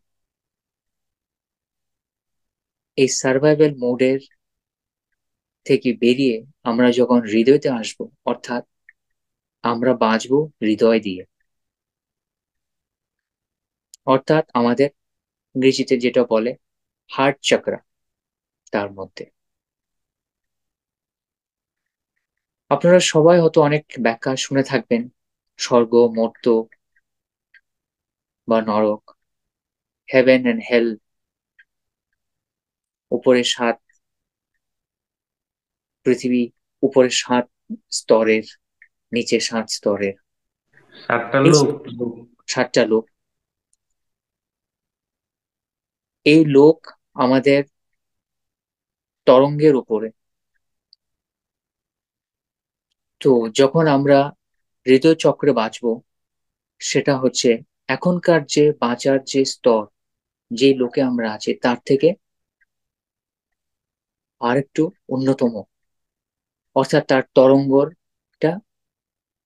এই সার্ভাইভাল মোডের থেকে বেরিয়ে আমরা যখন হৃদয়তে আসব, অর্থাৎ আমরা বাঁচবো হৃদয় দিয়ে, অর্থাৎ আমাদের ইংরেজিতে যেটা বলে হার্ট চাকরা, তার মধ্যে। আপনারা সবাই হয়তো অনেক ব্যাখ্যা শুনে থাকবেন, স্বর্গ, মর্ত বা নরক, হেভেন এন্ড হেল, উপরে সাত পৃথিবী, উপরে সাত স্তরের, নিচে সাত স্তরের, সাতটা এই লোক। সাতটা লোক। এই লোক আমাদের তরঙ্গের উপরে। তো যখন আমরা হৃদয় চক্রে বাঁচবো, সেটা হচ্ছে এখনকার যে বাঁচার যে স্তর, যে লোকে আমরা আছি তার থেকে আরেকটু অন্যতম, অর্থাৎ তার তরঙ্গটা,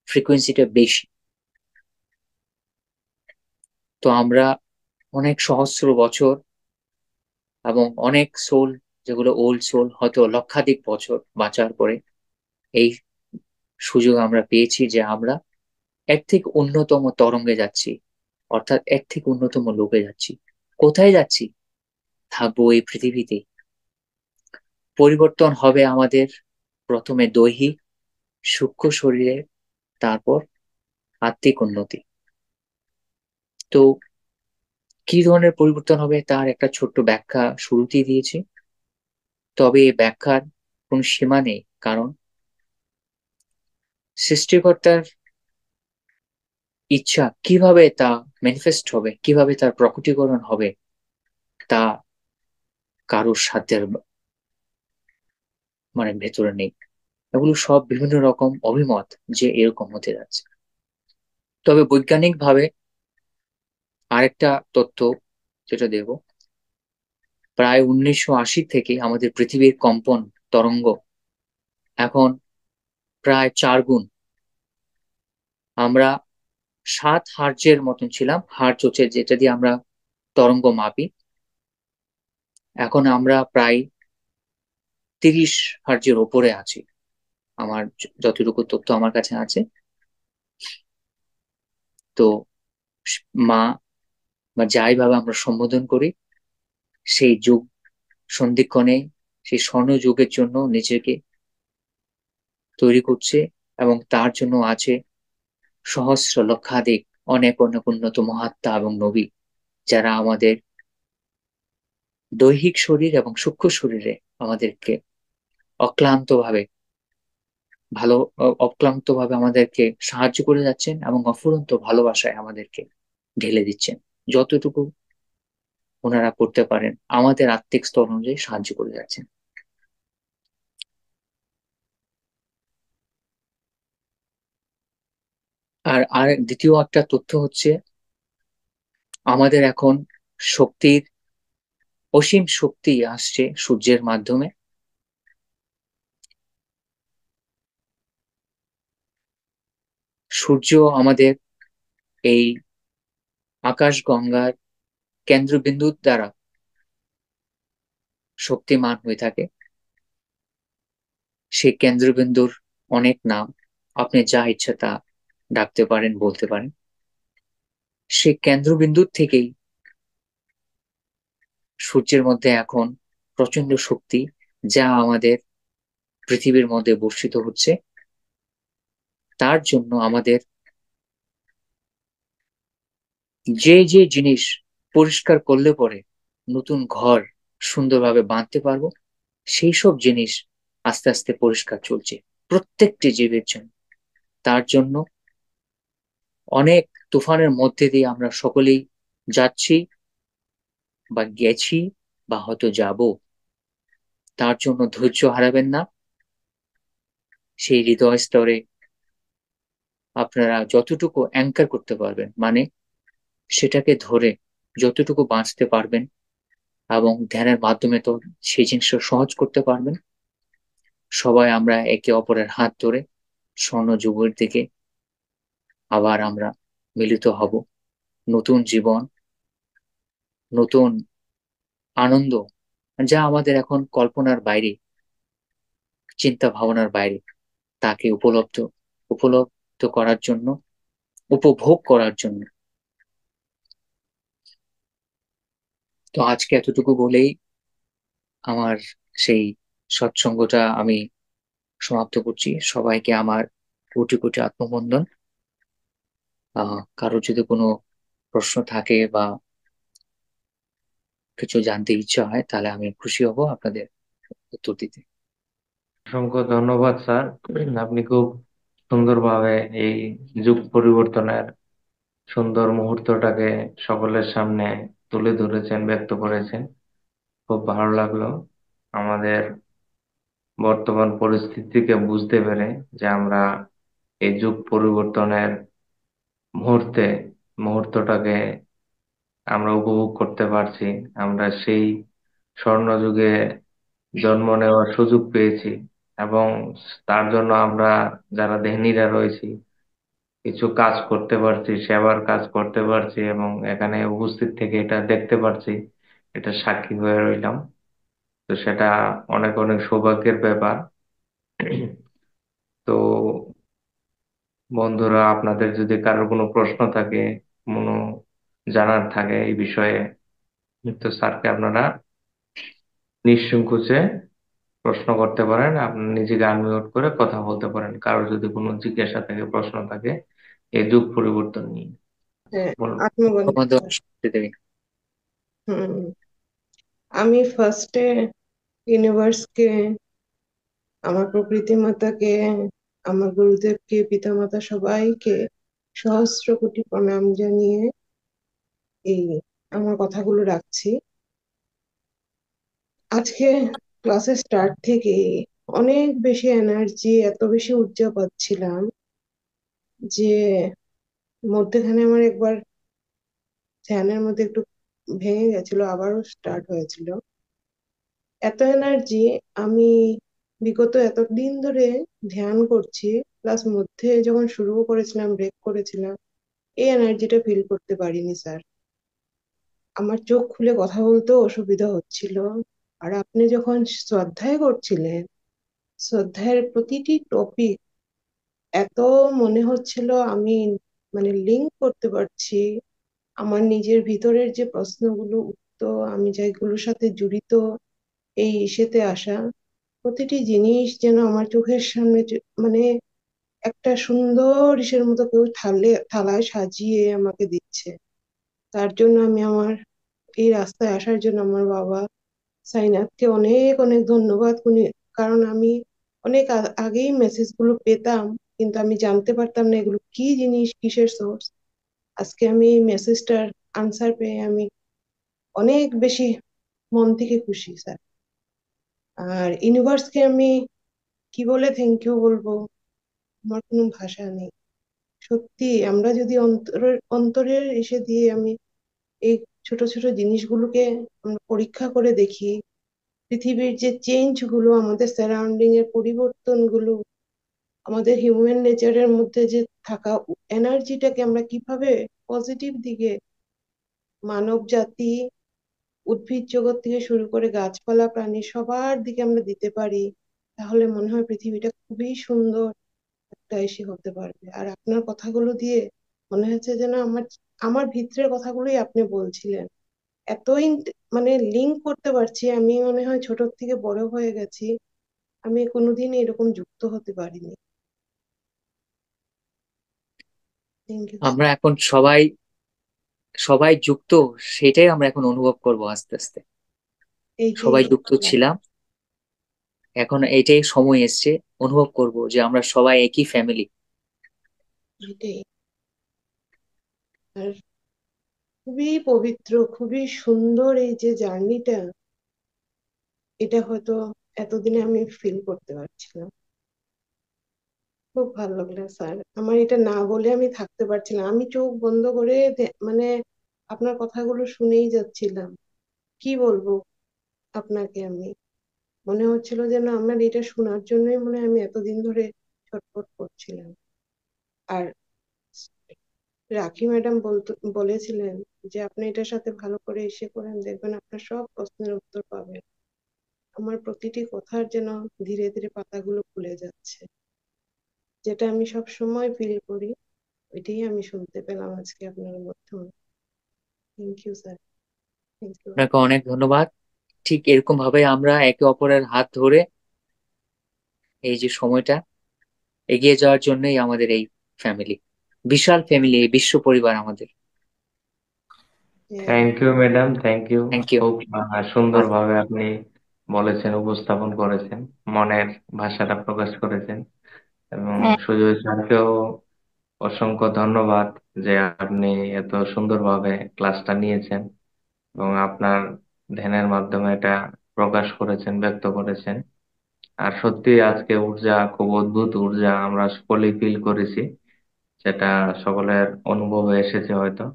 ফ্রিকোয়েন্সিটা বেশি। তো আমরা অনেক সহস্র বছর এবং অনেক সোল, যেগুলো ওল্ড সোল, হয়তো লক্ষাধিক বছর বাঁচার পরে এই সুযোগ আমরা পেয়েছি যে আমরা এর থেকে উন্নতম তরঙ্গে যাচ্ছি, অর্থাৎ এর থেকে উন্নতম লোকে যাচ্ছি। কোথায় যাচ্ছি? থাকবো এই পৃথিবীতে। পরিবর্তন হবে আমাদের প্রথমে দৈহিক সূক্ষ্ম শরীরে, তারপর আত্মিক উন্নতি। তো কি ধরনের পরিবর্তন হবে তার একটা ছোট্ট ব্যাখ্যা শুরুতেই দিয়েছি। তবে এই ব্যাখ্যার কোনো সীমা নেই, কারণ সৃষ্টিকর্তার ইচ্ছা কিভাবে তা ম্যানিফেস্ট হবে, কিভাবে তার প্রকটীকরণ হবে, তা কারোর সাধ্যের ভেতরে নেই। এগুলো সব বিভিন্ন রকম অভিমত যে এরকম হতে যাচ্ছে। তবে বৈজ্ঞানিক ভাবে আরেকটা তথ্য যেটা দেব, প্রায় 1980 থেকে আমাদের পৃথিবীর কম্পন তরঙ্গ এখন প্রায় 4 গুণ। আমরা 7 হার্জের মতন ছিলাম, হার্জ হচ্ছে যেটা দিয়ে আমরা তরঙ্গ মাপি। এখন আমরা প্রায় 30 হার্জের ওপরে আছি, আমার যতটুকু তথ্য আমার কাছে আছে। তো মা বা যাই ভাবে আমরা সম্বোধন করি, সেই যুগ সন্ধিক্ষণে সেই স্বর্ণ যুগের জন্য নিজেকে তৈরি করছে, এবং তার জন্য আছে সহস্র লক্ষাধিক অনেক অনেক উন্নত মহাত্মা এবং নবী, যারা আমাদের দৈহিক শরীর এবং সূক্ষ্ম শরীরে আমাদেরকে অক্লান্ত ভাবে অক্লান্ত ভাবে আমাদেরকে সাহায্য করে যাচ্ছেন, এবং অফুরন্ত ভালোবাসায় আমাদেরকে ঢেলে দিচ্ছেন। যতটুকু ওনারা করতে পারেন আমাদের আত্মিক স্তর অনুযায়ী সাহায্য করে যাচ্ছেন। আর আর দ্বিতীয় একটা তথ্য হচ্ছে, আমাদের এখন শক্তির অসীম শক্তি আসছে সূর্যের মাধ্যমে। সূর্য আমাদের এই আকাশ গঙ্গার কেন্দ্রবিন্দুর দ্বারা শক্তিমান হয়ে থাকে। সেই কেন্দ্রবিন্দুর অনেক নাম, আপনি যা ইচ্ছা তা ডাকতে পারেন, বলতে পারেন। সেই কেন্দ্রবিন্দুর থেকেই সূর্যের মধ্যে এখন প্রচন্ড শক্তি, যা আমাদের পৃথিবীর মধ্যে বর্ষিত হচ্ছে। তার জন্য আমাদের যে যে জিনিস পরিষ্কার করলে পরে নতুন ঘর সুন্দরভাবে বাঁধতে পারবো, সেই সব জিনিস আস্তে আস্তে পরিষ্কার চলছে প্রত্যেকটি জীবের জন্য। তার জন্য অনেক তুফানের মধ্যে দিয়ে আমরা সকলেই যাচ্ছি বা গেছি বা হয়তো যাব। তার জন্য ধৈর্য হারাবেন না। সেই হৃদয় স্তরে আপনারা যতটুকু অ্যাঙ্কার করতে পারবেন, সেটাকে ধরে যতটুকু বাঁচতে পারবেন, এবং ধ্যানের মাধ্যমে তো সেই জিনিসটা সহজ করতে পারবেন। সবাই আমরা একে অপরের হাত ধরে স্বর্ণ যুগের দিকে আবার আমরা মিলিত হব। নতুন জীবন, নতুন আনন্দ, যা আমাদের এখন কল্পনার বাইরে, চিন্তা ভাবনার বাইরে, তাকে উপলব্ধ করার জন্য, উপভোগ করার জন্য। তো আজকে এতটুকু বলেই আমার সেই সৎসঙ্গটা আমি সমাপ্ত করছি। সবাইকে আমার কোটি কোটি আত্মবন্ধন। কারো যদি কোনো প্রশ্ন থাকে বা কিছু জানতে ইচ্ছা হয়, তাহলে আমি খুশি হব আপনাদের উত্তর দিতে। অসংখ্য ধন্যবাদ স্যার। আপনি খুব সুন্দরভাবে এই যুগ পরিবর্তনের সুন্দর মুহূর্তটাকে সকলের সামনে তুলে ধরেছেন, ব্যক্ত করেছেন। খুব ভালো লাগলো আমাদের বর্তমান পরিস্থিতিকে বুঝতে পেরে, যে আমরা এই যুগ পরিবর্তনের মুহূর্তে মুহূর্তটাকে আমরা উপভোগ করতে পারছি। আমরা সেই স্বর্ণযুগে জন্ম নেওয়ার সুযোগ পেয়েছি, এবং তার জন্য আমরা যারা দেহনীরা রয়েছি কিছু কাজ করতে পারছি, সেবার কাজ করতে পারছি এবং এখানে উপস্থিত থেকে এটা দেখতে পারছি, এটা সাক্ষী হয়ে রইলাম। তো সেটা অনেক অনেক সৌভাগ্যের ব্যাপার। তো বন্ধুরা, আপনাদের যদি কারোর কোনো প্রশ্ন থাকে, কোনো জানার থাকে এই বিষয়ে, তো স্যারকে আপনারা নিঃসংকোচে প্রশ্ন করতে পারেন, আপনি নিজেকে আনমিউট করে কথা বলতে পারেন, কারোর যদি কোনো জিজ্ঞাসা থাকে, প্রশ্ন থাকে এই যুগ পরিবর্তন নিয়ে। হ্যাঁ, বলুন। আত্মবন্ধু বঙ্গবন্ধু স্যার। দেবী। হুম। আমি ফার্স্টে ইউনিভার্সকে, আমার প্রকৃতি মাতাকে, আমার গুরুদেবকে, পিতামাতা সবাইকে সহস্র কোটি প্রণাম জানিয়ে এই আমার কথাগুলো রাখছি। আজকে ক্লাসের স্টার্ট থেকে অনেক বেশি এনার্জি, এত বেশি ঊর্জা পাচ্ছিলাম যে মধ্যখানে আমার একবার ধ্যানের মধ্যে একটু ভেঙে গেছিল, আবারও স্টার্ট হয়েছিল। এত এনার্জি আমি বিগত এতদিন ধরে ধ্যান করছি, প্লাস মধ্যে যখন শুরু করেছিলাম, ব্রেক করেছিলাম, এই এনার্জিটা ফিল করতে পারিনি স্যার। আমার চোখ খুলে কথা বলতেও অসুবিধা হচ্ছিল। আর আপনি যখন শ্রদ্ধায় করছিলেন, শ্রদ্ধায়ের প্রতিটি টপিক এত মনে হচ্ছিল আমি মানে লিঙ্ক করতে পারছি। আমার নিজের ভিতরের যে প্রশ্নগুলো উঠতো, আমি যেগুলোর সাথে জড়িত, এই ইসেতে আসা প্রতিটি জিনিস যেন আমার চোখের সামনে মানে একটা সুন্দর ইসের মতো কেউ থালায় সাজিয়ে আমাকে দিচ্ছে। তার জন্য আমি আমার এই রাস্তায় আসার জন্য আমার বাবা সাইনাথকে অনেক অনেক ধন্যবাদ। উনি, কারণ আমি অনেক আগেই মেসেজ গুলো পেতাম, কিন্তু আমি জানতে পারতাম না এগুলো কি জিনিস, কিসের সোর্স। আজকে আমি এই মেসেজটার আনসার পেয়ে আমি অনেক বেশি মন থেকে খুশি স্যার। আর ইউনিভার্সকে আমি কি বলে থ্যাংক ইউ বলবো, আমার কোনো ভাষা নেই। সত্যি আমরা যদি অন্তরের অন্তরের এসে দিয়ে আমি এই ছোট ছোট জিনিসগুলোকে আমরা পরীক্ষা করে দেখি, পৃথিবীর যে চেঞ্জ গুলো, আমাদের সারাউন্ডিং এর পরিবর্তন গুলো, আমাদের হিউম্যান নেচারের মধ্যে যে থাকা এনার্জিটাকে আমরা কিভাবে পজিটিভ দিকে, মানব জাতি, উদ্ভিদ জগৎ থেকে শুরু করে গাছপালা, প্রাণী সবার দিকে আমরা দিতে পারি, তাহলে মনে হয় পৃথিবীটা খুবই সুন্দর একটা এসে হতে পারবে। আর আপনার কথাগুলো দিয়ে মনে হচ্ছে যেন আমার আমার ভিতরের কথাগুলোই আপনি বলছিলেন। এতই মানে লিঙ্ক করতে পারছি, আমি মনে হয় ছোট থেকে বড় হয়ে গেছি, আমি কোনোদিন এরকম যুক্ত হতে পারিনি। থ্যাংক ইউ আমরা স্যার। এখন সবাই সবাই যুক্ত, সেটাই আমরা এখন অনুভব করব আস্তে আস্তে। এইটাই সবাই যুক্ত হচ্ছে। ছিলাম, এখন এইটাই সময় এসছে অনুভব করব যে আমরা সবাই একই ফ্যামিলি। এটাই। আর খুবই পবিত্র, খুবই সুন্দর এই যে জার্নিটা, এটা হয়তো এতদিনে আমি ফিল করতে পারছিলাম। খুব ভালো লাগলো স্যার, আমার এটা না বলে আমি থাকতে পারছিলাম, আমি চোখ বন্ধ করে মানে আপনার কথাগুলো শুনেই যাচ্ছিলাম। কি বলবো আপনাকে, আমি মনে হচ্ছিল যেন আমার এটা শোনার জন্যই মনে হয় আমি এতদিন ধরে ছটফট করছিলাম। আর রাখি ম্যাডাম বলেছিলেন যে আপনি এটার সাথে ভালো করে এসে করেন, দেখবেন আপনার সব প্রশ্নের উত্তর পাবেন। আমার প্রতিটি কথার যেন ধীরে ধীরে পাতাগুলো খুলে যাচ্ছে, যেটা আমি সব সময় ফিল করি, ওইটাই আমি শুনতে পেলাম আজকে আপনার মাধ্যমে। Thank you sir. Thank you. আপনাকে অনেক ধন্যবাদ। ঠিক এরকম ভাবে আমরা একে অপরের হাত ধরে এই যে সময়টা এগিয়ে যাওয়ার জন্যই আমাদের এই ফ্যামিলি, বিশাল ফ্যামিলি, এই বিশ্ব পরিবার আমাদের। হ্যাঁ। Thank you madam, thank you. Thank you. খুব সুন্দরভাবে আপনি বলেছেন, উপস্থাপন করেছেন, মনের ভাষাটা প্রকাশ করেছেন। এবং সুজয় স্যারকেও অসংখ্য ধন্যবাদ যে আপনি এত সুন্দরভাবে ক্লাসটা নিয়েছেন এবং আপনার ধ্যানের মাধ্যমে এটা প্রকাশ করেছেন, ব্যক্ত করেছেন। আর সত্যি আজকে ঊর্জা, খুব অদ্ভুত ঊর্জা আমরা সকলেই ফিল করেছি, সেটা সকলের অনুভবে এসেছে হয়তো।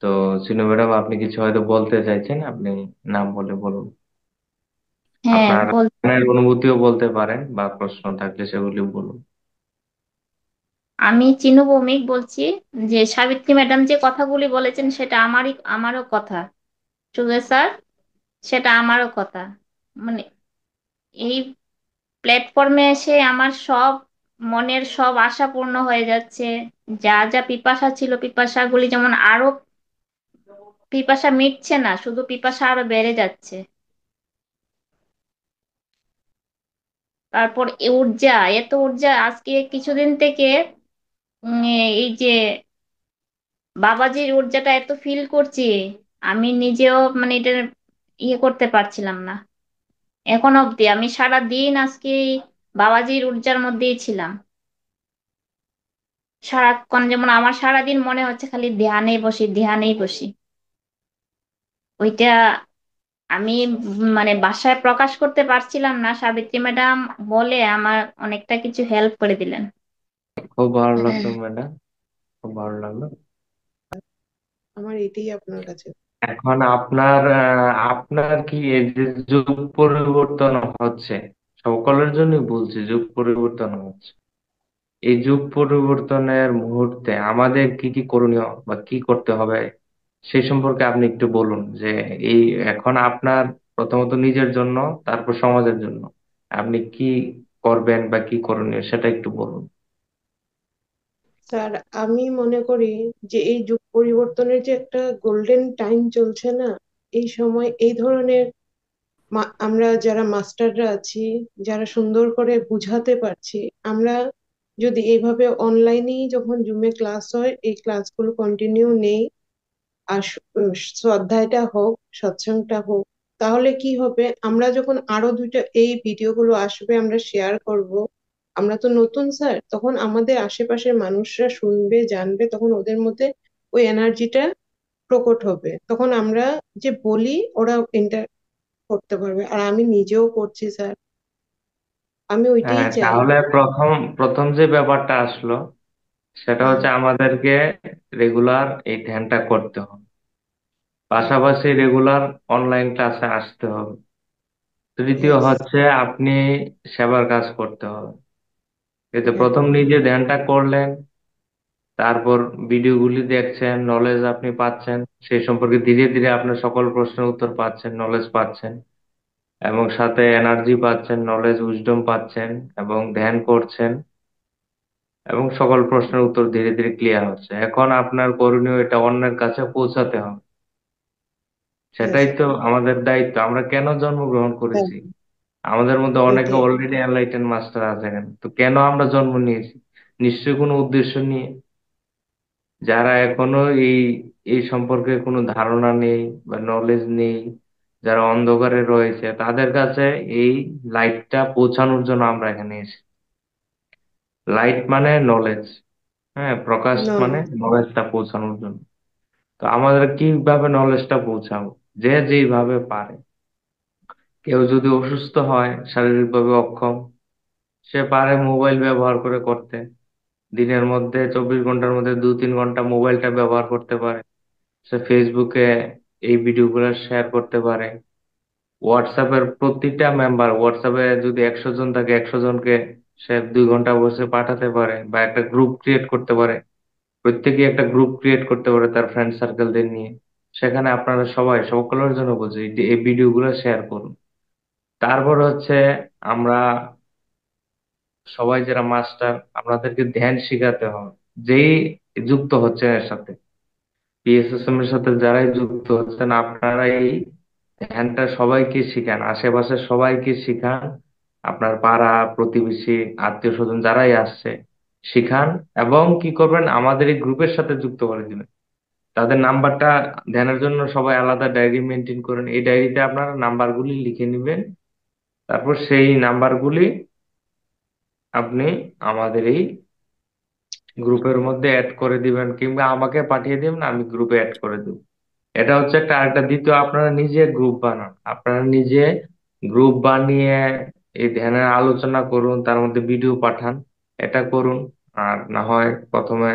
তো চিনু ম্যাডাম, আপনি কিছু হয়তো বলতে চাইছেন, আপনি নাম বলে বলুন। আপনার মনের অনুভূতিও বলতে পারেন বা প্রশ্ন থাকলে সেগুলিও বলুন। আমি চিনু ভৌমিক বলছি। যে সাবিত্রী ম্যাডাম যে কথাগুলি বলেছেন সেটা আমারও কথা। সুজয় স্যার, সেটা আমারও কথা। মানে এই প্ল্যাটফর্মে এসে আমার সব মনের সব আশা পূর্ণ হয়ে যাচ্ছে। যা যা পিপাসা ছিল, পিপাসাগুলি যেমন আরো, পিপাসা মিটছে না, শুধু পিপাসা আরো বেড়ে যাচ্ছে। তারপর ঊর্জা, এত ঊর্জা আজকে কিছুদিন থেকে এই যে বাবাজির ঊর্জাটা এত ফিল করছি, আমি নিজেও মানে এটা করতে পারছিলাম না। এখন অবধি আমি সারা দিন আজকে এই বাবাজির ঊর্জার মধ্যেই ছিলাম। সারাক্ষণ যেমন আমার সারাদিন মনে হচ্ছে খালি ধ্যানেই বসি, ধ্যানেই বসি। ওইটা আমি মানে বাসায় প্রকাশ করতে পারছিলাম না। সাবিত্রী ম্যাডাম বলে আমার অনেকটা কিছু হেল্প করে দিলেন। খুব ভালো হ্যাঁ, লাগলো ম্যাডাম, খুব ভালো লাগলো। আমার এটাই আপনার কাছে। এখন আপনার কি এই যে যুগ পরিবর্তন হচ্ছে, সকলের জন্যই বলছি যুগ পরিবর্তন হচ্ছে, এই যুগ পরিবর্তনের মুহূর্তে আমাদের কি কি করণীয় বা কি করতে হবে সেই সম্পর্কে আপনি একটু বলুন। যে এই এখন আপনার প্রথমত নিজের জন্য, তারপর সমাজের জন্য আপনি কি করবেন বা কি করণীয় সেটা একটু বলুন। স্যার, আমি মনে করি যে এই যুগ পরিবর্তনের যে একটা গোল্ডেন টাইম চলছে না, এই সময় এই ধরনের আমরা যারা মাস্টাররা আছি, যারা সুন্দর করে বুঝাতে পারছি, আমরা যদি এইভাবে অনলাইনেই যখন জুমে ক্লাস হয় এই ক্লাসগুলো কন্টিনিউ নেই, আর শ্রদ্ধাটা হোক, সৎসঙ্গটা হোক, তাহলে কি হবে, আমরা যখন আরো দুইটা এই ভিডিওগুলো আসবে আমরা শেয়ার করব, আমরা তো নতুন স্যার, তখন আমাদের আশেপাশের মানুষরা শুনবে, জানবে, তখন ওদের মধ্যে ওই এনার্জিটা প্রকট হবে, তখন আমরা যে বলি ওরা এন্টার করতে পারবে। আর আমি নিজেও করছি স্যার, আমি ওইটাই হ্যাঁ, চাই। তাহলে প্রথম প্রথম যে ব্যাপারটা আসলো সেটা হ্যাঁ, হচ্ছে আমাদেরকে রেগুলার এই ধ্যানটা করতে হবে, হ্যাঁ, পাশাপাশি রেগুলার অনলাইন ক্লাসে আসতে হবে। তৃতীয় ইয়েস, হচ্ছে আপনি সেবার কাজ করতে হবে। এই তো হ্যাঁ, প্রথম নিজে ধ্যানটা করলেন, তারপর ভিডিওগুলি দেখছেন, নলেজ আপনি পাচ্ছেন, সেই সম্পর্কে ধীরে ধীরে আপনার সকল প্রশ্নের উত্তর পাচ্ছেন, নলেজ পাচ্ছেন, এবং সাথে এনার্জি পাচ্ছেন, নলেজ উইজডম পাচ্ছেন, এবং ধ্যান করছেন, এবং সকল প্রশ্নের উত্তর ধীরে ধীরে ক্লিয়ার হচ্ছে। এখন আপনার করণীয় এটা অন্যের কাছে পৌঁছাতে হবে। ইয়েস, সেটাই তো আমাদের দায়িত্ব। আমরা কেন জন্মগ্রহণ হ্যাঁ, করেছি? আমাদের মধ্যে অনেকে ওইটাই। অলরেডি এনলাইটেন মাস্টার আছে, কেন তো কেন আমরা জন্ম নিয়েছি? নিশ্চয়ই কোনো উদ্দেশ্য নিয়ে। যারা এখনো এই এই সম্পর্কে কোনো ধারণা নেই বা নলেজ নেই, যারা অন্ধকারে রয়েছে, তাদের কাছে এই লাইটটা পৌঁছানোর জন্য আমরা এখানে এসেছি। লাইট মানে নলেজ, হ্যাঁ, প্রকাশ মানে নলেজ, নলেজটা পৌঁছানোর জন্য। তো আমাদের কিভাবে নলেজটা পৌঁছাবো? যে যেইভাবে পারে। কেউ যদি অসুস্থ হয়, শারীরিকভাবে অক্ষম, সে পারে মোবাইল ব্যবহার করে করতে। দিনের মধ্যে 24 ঘন্টার মধ্যে 2-3 ঘন্টা মোবাইলটা ব্যবহার করতে পারে। সে ফেসবুকে এই ভিডিওগুলো শেয়ার করতে পারে। হোয়াটসঅ্যাপের প্রতিটা মেম্বার, হোয়াটসঅ্যাপে যদি 100 জন থাকে, 100 জনকে সে 2 ঘন্টা বসে পাঠাতে পারে, বা একটা গ্রুপ ক্রিয়েট করতে পারে। প্রত্যেকে একটা গ্রুপ ক্রিয়েট করতে পারে তার ফ্রেন্ড সার্কেলদের নিয়ে। সেখানে আপনারা সবাই, সকলের জন্য বলছি, এই ভিডিওগুলো শেয়ার করুন। তারপর হচ্ছে আমরা সবাই যারা মাস্টার, আপনাদেরকে ধ্যান শিখাতে হবে। যেই যুক্ত হচ্ছে এর সাথে, পিএসএসএম এর সাথে যারাই যুক্ত হচ্ছেন, আপনারা এই ধ্যানটা সবাইকে শিখান, আশেপাশে সবাইকে শিখান। আপনার পাড়া প্রতিবেশী, আত্মীয় স্বজন যারাই আসছে শিখান। এবং কি করবেন, আমাদের এই গ্রুপের সাথে যুক্ত করে দিবেন। তাদের নাম্বারটা, ধ্যানের জন্য সবাই আলাদা ডায়েরি মেনটেন করেন, এই ডায়েরিতে আপনারা নাম্বারগুলি লিখে নিবেন। তারপর সেই নাম্বারগুলি আপনি আমাদের এই গ্রুপের মধ্যে অ্যাড করে দিবেন, কিংবা আমাকে পাঠিয়ে দিবেন, আমি গ্রুপে অ্যাড করে দেব। এটা হচ্ছে একটা। আরেকটা, দ্বিতীয়, আপনারা নিজে গ্রুপ বানান। আপনারা নিজে গ্রুপ বানিয়ে এই ধ্যানের আলোচনা করুন, তার মধ্যে ভিডিও পাঠান, এটা করুন। আর না হয় প্রথমে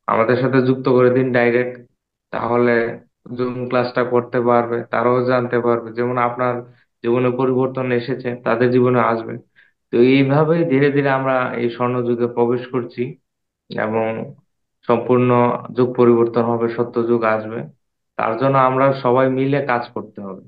আমাদের সাথে যুক্ত করে দিন ডাইরেক্ট, তাহলে জুম ক্লাসটা করতে পারবে, তারাও জানতে পারবে, যেমন আপনার জীবনে পরিবর্তন এসেছে তাদের জীবনে আসবে। তো এইভাবেই ধীরে ধীরে আমরা এই স্বর্ণযুগে প্রবেশ করছি। এবং সম্পূর্ণ যুগ পরিবর্তন হবে, সত্য যুগ আসবে। তার জন্য আমরা সবাই মিলে কাজ করতে হবে।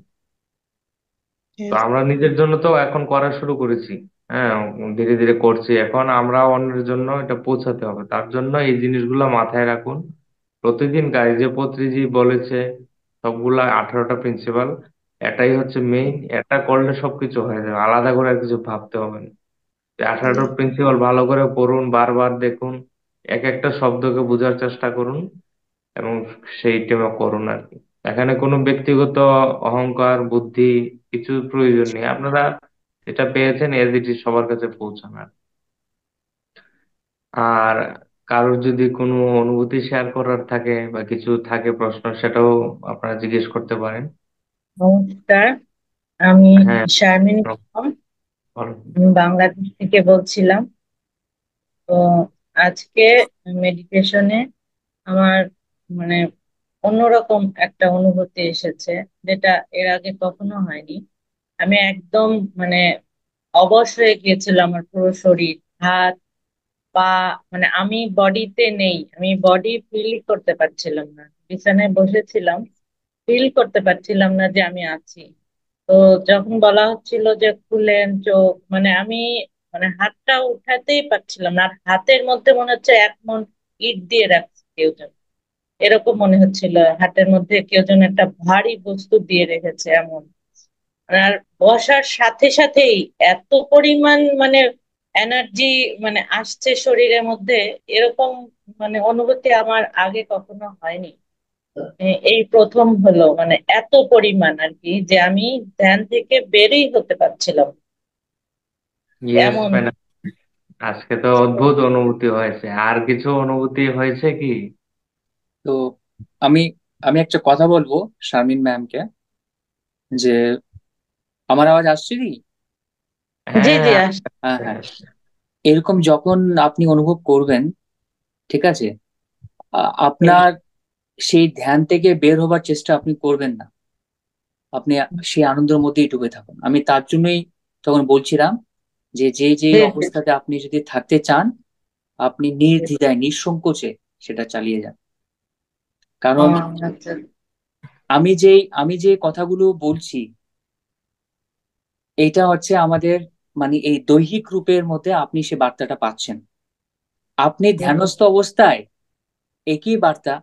তো হ্যাঁ আমরা নিজের জন্য তো এখন করা শুরু করেছি, হ্যাঁ, ধীরে ধীরে করছি, এখন আমরা অন্যের জন্য এটা পৌঁছাতে হবে। তার জন্য এই জিনিসগুলো মাথায় রাখুন প্রতিদিন। গাইজ যে পত্রিজি বলেছে সবগুলা 18টা প্রিন্সিপাল, এটাই হচ্ছে মেইন। এটা করলে সবকিছু হয়ে যাবে, আলাদা করে আর কিছু ভাবতে হবে না। 18টা জি প্রিন্সিপাল ভালো করে পড়ুন, বারবার দেখুন, এক একটা শব্দকে বোঝার চেষ্টা করুন এবং সেই টেমে করুন আর কি। এখানে কোনো ব্যক্তিগত অহংকার বুদ্ধি কিছু প্রয়োজন নেই। আপনারা যেটা পেয়েছেন এজ ইট ইজ সবার কাছে পৌঁছান আর আর কারোর যদি কোনো অনুভূতি শেয়ার করার থাকে বা কিছু থাকে প্রশ্ন, সেটাও আপনারা জিজ্ঞেস করতে পারেন। নমস্কার, আমি হ্যাঁ, শারমিন ইসলাম। বলুন। আমি বাংলাদেশ থেকে বলছিলাম। তো আজকে মেডিটেশনে আমার মানে অন্যরকম একটা অনুভূতি এসেছে, যেটা এর আগে কখনো হয়নি। আমি একদম মানে অবশ হয়ে গিয়েছিল, আমার পুরো শরীর, হাত পা, মানে আমি বডিতে নেই, আমি বডি ফিল করতে পারছিলাম না। বিছানায় বসেছিলাম, ফিল করতে পারছিলাম না যে আমি আছি। তো যখন বলা হচ্ছিল যে খুলেন চোখ, মানে আমি মানে হাতটা উঠাতেই পারছিলাম না, আর হাতের মধ্যে মনে হচ্ছে এক মন ইট দিয়ে রাখছে কেউ যেন, এরকম মনে হচ্ছিল। হাতের মধ্যে কেউ যেন একটা ভারী বস্তু দিয়ে রেখেছে এমন। আর বসার সাথে সাথেই এত পরিমাণ মানে এনার্জি মানে আসছে শরীরের মধ্যে, এরকম মানে অনুভূতি আমার আগে কখনো হয়নি। এই প্রথম হলো মানে এত পরিমাণ আর কি, যে আমি ধ্যান থেকে বেরই হতে পারছিলাম না। ইয়েস এমন। ম্যাডাম, আজকে তো অদ্ভুত অনুভূতি হয়েছে। আর কিছু অনুভূতি হয়েছে কি? তো আমি আমি একটা কথা বলবো শারমিন ম্যামকে, যে আমার আওয়াজ আসছে কি? জি জি, হ্যাঁ, হ্যাঁ, হ্যাঁ। এরকম যখন আপনি অনুভব করবেন, ঠিক আছে, আপনার সেই ধ্যান থেকে বের হবার চেষ্টা আপনি করবেন না। আপনি সেই আনন্দের মধ্যেই ডুবে থাকুন। আমি তার জন্যই তখন বলছিলাম যে যে যে জি জি অবস্থাতে আপনি যদি থাকতে চান, আপনি নির্দ্বিধায় নিঃসংকোচে সেটা চালিয়ে যান। ও, কারণ আচ্ছা। আমি যে কথাগুলো বলছি, এইটা হচ্ছে আমাদের মানে এই দৈহিক রূপের মধ্যে আপনি সে বার্তাটা পাচ্ছেন। আপনি ধ্যানস্থ অবস্থায় একই বার্তা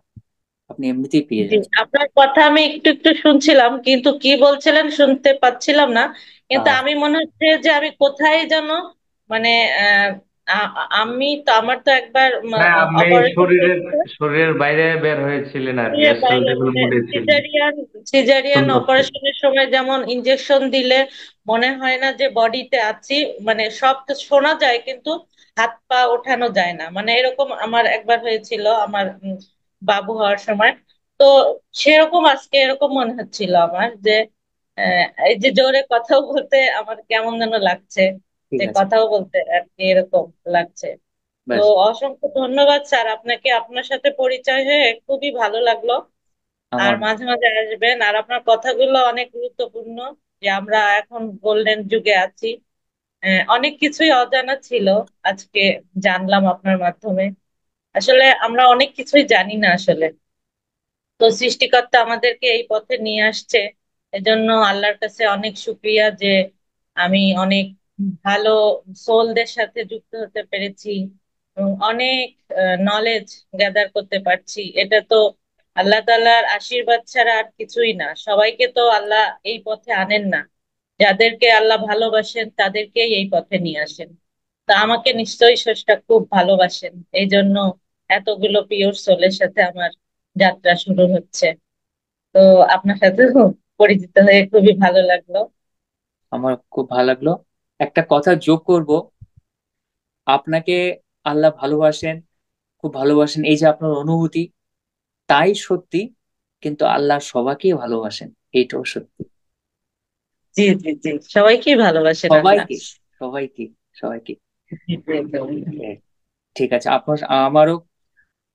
আপনি এমনিতেই পেয়ে জি, যাবেন। আপনার কথা আমি একটু একটু শুনছিলাম, কিন্তু কি বলছিলেন শুনতে পাচ্ছিলাম না। কিন্তু আহ আমি মনে হচ্ছে যে আমি কোথায় যেন মানে আহ, আমি তো আমার তো একবার মানে আপনি অপারেশন শরীরের হয়েছে। শরীরের বাইরে বের হয়েছিলেন আর কি, এর বাইরে অ্যাস্ট্রাল মানে মোডে ছিলেন। সিজারিয়ান সিজারিয়ান সুন্দর তো। অপারেশনের সময় যেমন ইনজেকশন দিলে মনে হয় না যে বডিতে আছি, মানে সব তো শোনা যায় কিন্তু হাত পা ওঠানো যায় না, মানে এরকম আমার একবার হয়েছিল আমার বাবু হওয়ার সময়। তো সেরকম আজকে এরকম মনে হচ্ছিল আমার যে এই যে জোরে কথাও বলতে আমার কেমন যেন লাগছে, ঠিক যে আছে, কথাও বলতে আর কি এরকম লাগছে। তো ব্যাস। অসংখ্য ধন্যবাদ স্যার আপনাকে, আপনার সাথে পরিচয় হয়ে খুবই ভালো লাগলো। আর আমার মাঝে মাঝে আসবেন, আর আপনার কথাগুলো অনেক গুরুত্বপূর্ণ, যে আমরা এখন গোল্ডেন যুগে আছি। অনেক কিছুই অজানা ছিল, আজকে জানলাম আপনার মাধ্যমে। আসলে আমরা অনেক কিছুই জানি না আসলে। তো সৃষ্টিকর্তা আমাদেরকে এই পথে নিয়ে আসছে, এজন্য আল্লাহর কাছে অনেক শুক্রিয়া যে আমি অনেক ভালো সোলদের সাথে যুক্ত হতে পেরেছি এবং অনেক নলেজ গ্যাদার করতে পারছি। এটা তো আল্লাহ তাআলার আশীর্বাদ ছাড়া আর কিছুই না। সবাইকে তো আল্লাহ এই পথে আনেন না, যাদেরকে আল্লাহ ভালোবাসেন তাদেরকেই এই পথে নিয়ে আসেন। তা আমাকে নিশ্চয়ই স্রষ্টা খুব ভালোবাসেন, এই জন্য এতগুলো পিওর সোলের সাথে আমার যাত্রা শুরু হচ্ছে। তো আপনার সাথেও পরিচিত হয়ে খুবই ভালো লাগলো। আমার খুব ভালো লাগলো। একটা কথা যোগ করব, আপনাকে আল্লাহ ভালোবাসেন, খুব ভালোবাসেন, এই যে আপনার অনুভূতি, তাই সত্যি। কিন্তু আল্লাহ সবাইকে ভালোবাসেন, এইটাও সত্যি। জি জি জি, সবাইকেই ভালোবাসেন আল্লাহ। সবাইকে, সবাইকে, সবাইকে। জি, জি, জি। এ, ঠিক আছে। আপনার আমারও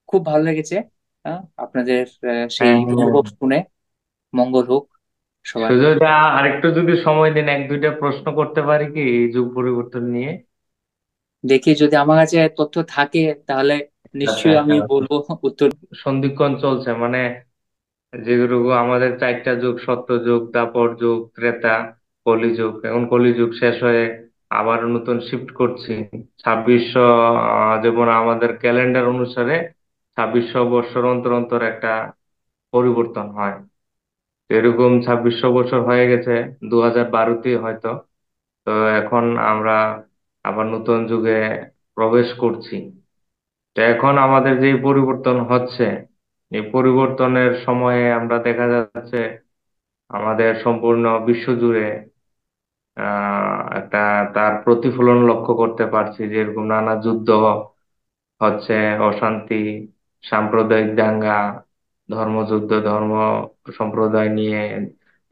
খুব ভালো লেগেছে। আপনাদের সেই হ্যাঁ, হ্যাঁ। অনুভব শুনে। মঙ্গল হোক সবার। সুযোগটা আরেকটু যদি সময় দিন, এক দুইটা প্রশ্ন করতে পারি কি এই যুগ পরিবর্তন নিয়ে? দেখি যদি আমার কাছে তথ্য থাকে তাহলে নিশ্চয়ই আমি বলবো উত্তর। সন্ধিক্ষণ চলছে, মানে যেগুলো আমাদের চারটা যুগ, সত্য যুগ, দ্বাপর যুগ, ত্রেতা, কলিযুগ। এখন কলিযুগ শেষ হয়ে আবার নতুন শিফট করছি 2600, যেমন আমাদের ক্যালেন্ডার অনুসারে 2600 বছর অন্তর অন্তর একটা পরিবর্তন হয়। তো এরকম 2600 বছর হয়ে গেছে 2012-তে হয়তো। তো এখন আমরা আবার নতুন যুগে প্রবেশ করছি। তো এখন আমাদের যে পরিবর্তন হচ্ছে, এই পরিবর্তনের সময়ে আমরা দেখা যাচ্ছে আমাদের সম্পূর্ণ বিশ্ব জুড়ে একটা তার প্রতিফলন লক্ষ্য করতে পারছি। যেরকম নানা যুদ্ধ হচ্ছে, অশান্তি, সাম্প্রদায়িক দাঙ্গা, ধর্মযুদ্ধ, ধর্ম সম্প্রদায় নিয়ে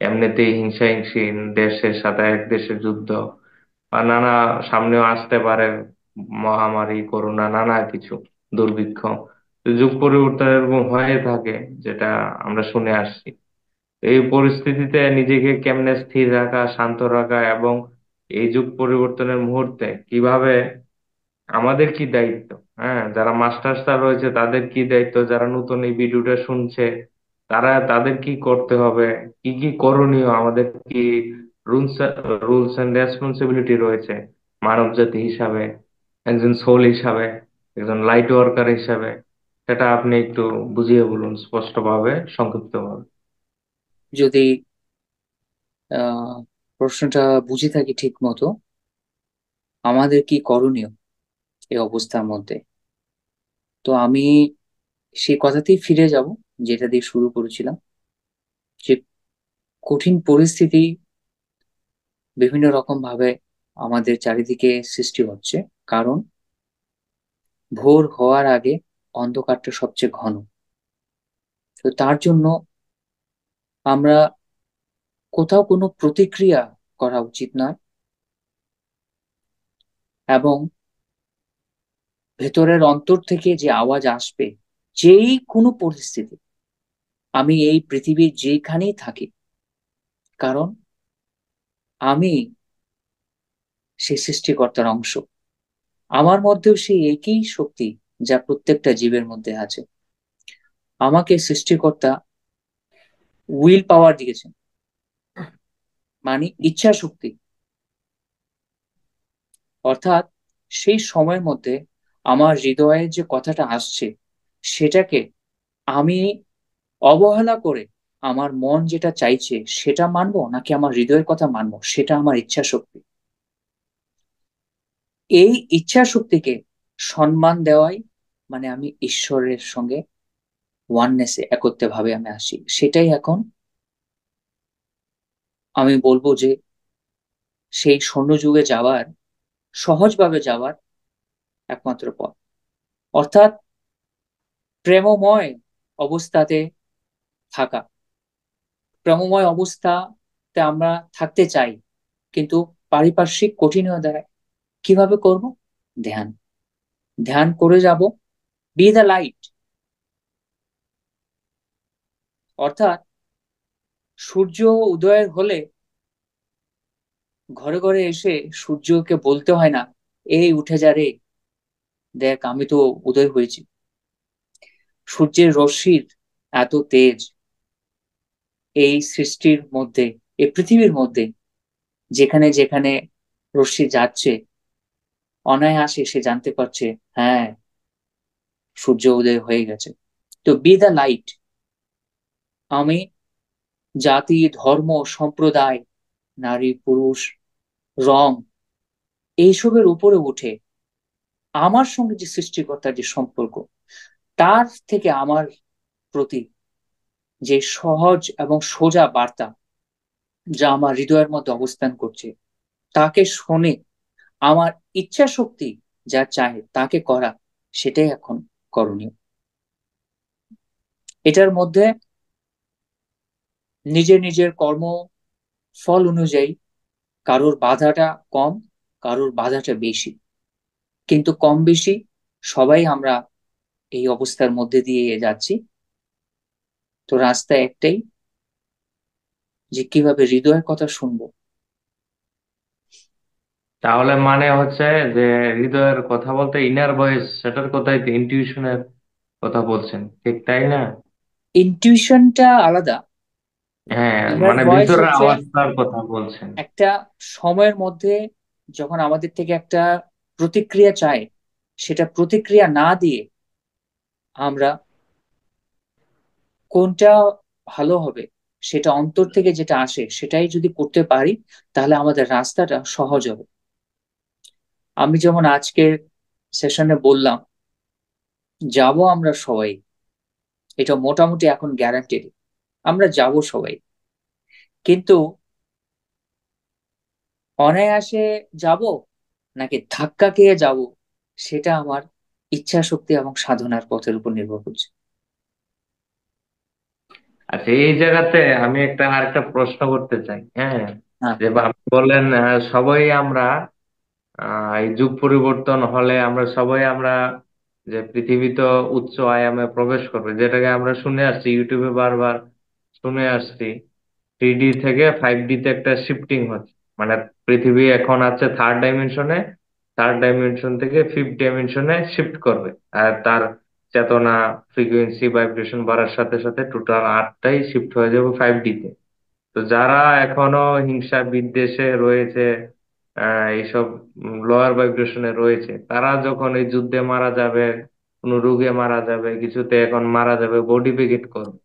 এমনিতেই হিংসা হিংসি, দেশের সাথে এক দেশের যুদ্ধ, বা নানা সামনেও আসতে পারে মহামারী, করোনা, নানা কিছু দুর্ভিক্ষ। তো যুগ পরিবর্তন এরকম হয়ে থাকে, যেটা আমরা শুনে আসছি। এই পরিস্থিতিতে নিজেকে কেমনে স্থির রাখা, শান্ত রাখা, এবং এই যুগ পরিবর্তনের মুহূর্তে কিভাবে আমাদের কি দায়িত্ব, হ্যাঁ, যারা মাস্টার্সরা রয়েছে তাদের কি দায়িত্ব, যারা নতুন এই ভিডিওটা শুনছে তাদের কি করতে হবে, কি কি করণীয়, আমাদের কি রুলস রুলস এন্ড রেসপন্সিবিলিটি রয়েছে মানব জাতি হিসাবে, একজন সোল হিসাবে, একজন লাইট ওয়ার্কার হিসাবে, সেটা আপনি একটু বুঝিয়ে বলুন স্পষ্টভাবে, সংক্ষিপ্তভাবে। যদি আহ প্রশ্নটা বুঝে থাকি ঠিক মতো, আমাদের কি করণীয় এই অবস্থার মধ্যে, তো আমি সেই কথাতেই ফিরে যাব যেটা দিয়ে শুরু করেছিলাম, যে কঠিন পরিস্থিতি বিভিন্ন রকম ভাবে আমাদের চারিদিকে সৃষ্টি হচ্ছে। কারণ ভোর হওয়ার আগে অন্ধকারটা সবচেয়ে ঘন। তো তার জন্য আমরা কোথাও কোনো প্রতিক্রিয়া করা উচিত নয়, এবং ভেতরের অন্তর থেকে যে আওয়াজ আসবে, যেই কোনো পরিস্থিতি, আমি এই পৃথিবীর যেখানেই থাকি, কারণ আমি সেই সৃষ্টিকর্তার অংশ, আমার মধ্যেও সেই একই শক্তি যা প্রত্যেকটা জীবের মধ্যে আছে। আমাকে সৃষ্টিকর্তা উইল পাওয়ার দিয়েছেন, মানে ইচ্ছা শক্তি। অর্থাৎ সেই সময়ের মধ্যে আমার হৃদয়ে যে কথাটা আসছে, সেটাকে আমি অবহেলা করে আমার মন যেটা চাইছে সেটা মানবো, নাকি আমার হৃদয়ের কথা মানবো, সেটা আমার ইচ্ছা শক্তি। এই ইচ্ছা শক্তিকে সম্মান দেওয়াই মানে আমি ঈশ্বরের সঙ্গে ওয়াননেসে, একত্রে ভাবে আমি আসি। সেটাই এখন আমি বলবো যে সেই স্বর্ণযুগে যাওয়ার, সহজভাবে যাওয়ার একমাত্র পথ। অর্থাৎ প্রেমময় অবস্থাতে থাকা। প্রেমময় অবস্থাতে আমরা থাকতে চাই, কিন্তু পারিপার্শ্বিক কঠিন হয়ে দাঁড়ায়। কিভাবে করব? ধ্যান। ধ্যান করে যাব। B the light. অর্থাৎ সূর্য উদয়ের হলে ঘরে ঘরে এসে সূর্যকে বলতে হয় না, এই উঠে যা রে, দেখ আমি তো উদয় হয়েছি। সূর্যের রশ্মির এত তেজ এই সৃষ্টির মধ্যে, এই পৃথিবীর মধ্যে, যেখানে যেখানে রশ্মি যাচ্ছে, অনায়াসে সে জানতে পারছে, হ্যাঁ, সূর্য উদয় হয়ে গেছে। তো বি দ্য লাইট। আমি জাতি, ধর্ম, সম্প্রদায়, নারী, পুরুষ, রং, এইসবের উপরে উঠে আমার সঙ্গে যে সৃষ্টিকর্তার যে সম্পর্ক, তার থেকে আমার প্রতি যে সহজ এবং সোজা বার্তা যা আমার হৃদয়ের মধ্যে অবস্থান করছে, তাকে শুনে আমার ইচ্ছা শক্তি যা চায় তাকে করা, সেটাই এখন করণীয়। এটার মধ্যে নিজের নিজের কর্ম ফল অনুযায়ী কারোর বাধাটা কম, কারোর বাধাটা বেশি, কিন্তু কম বেশি সবাই আমরা এই অবস্থার মধ্যে দিয়ে যাচ্ছি। তো রাস্তা একটাই, যে কিভাবে হৃদয়ের কথা শুনবো, তাহলে মানে হচ্ছে যে হৃদয়ের কথা বলতে ইনার ভয়েস, সেটার কথাই তো, ইনটিউশনের কথা বলছেন, ঠিক তাই না? ইনটিউশনটা আলাদা। হ্যাঁ, ইনার মানে ভয়েস ভিতরের হচ্ছে আওয়াজটার কথা বলছেন। একটা সময়ের মধ্যে যখন আমাদের থেকে একটা প্রতিক্রিয়া চায়, সেটা প্রতিক্রিয়া না দিয়ে আমরা কোনটা ভালো হবে সেটা অন্তর থেকে যেটা আসে সেটাই যদি করতে পারি, তাহলে আমাদের রাস্তাটা সহজ হবে। আমি যেমন আজকের সেশনে বললাম, যাব আমরা সবাই, এটা মোটামুটি এখন গ্যারান্টেড, আমরা যাব সবাই। কিন্তু অনায়াসে যাব নাকি ধাক্কা খেয়ে যাব, সেটা আমার ইচ্ছা শক্তি এবং সাধনার পথের উপর নির্ভর করছে। আচ্ছা, এই জায়গাতে আমি আরেকটা প্রশ্ন করতে চাই। হ্যাঁ, হ্যাঁ, যে আপনি বললেন সবাই আমরা এই যুগ পরিবর্তন হলে আমরা যে পৃথিবী তো উচ্চ আয়ামে প্রবেশ করবে, যেটাকে আমরা শুনে আসছি ইউটিউবে বারবার শুনে আসছি, 3D থেকে 5D তে একটা শিফটিং হচ্ছে। মানে পৃথিবী এখন আছে থার্ড ডাইমেনশনে, থার্ড ডাইমেনশন থেকে ফিফথ ডাইমেনশনে শিফট করবে। আর তার চেতনা, ফ্রিকোয়েন্সি, ভাইব্রেশন বাড়ার সাথে সাথে টোটাল আর্টটাই শিফট হয়ে যাবে 5D তে। তো যারা এখনো হিংসা বিদ্বেষে রয়েছে, এইসব লোয়ার ভাইব্রেশনে রয়েছে, তারা যখন এই যুদ্ধে মারা যাবে, কোনো রোগে মারা যাবে, কিছুতে এখন মারা যাবে, বডি ভেকেট করবে,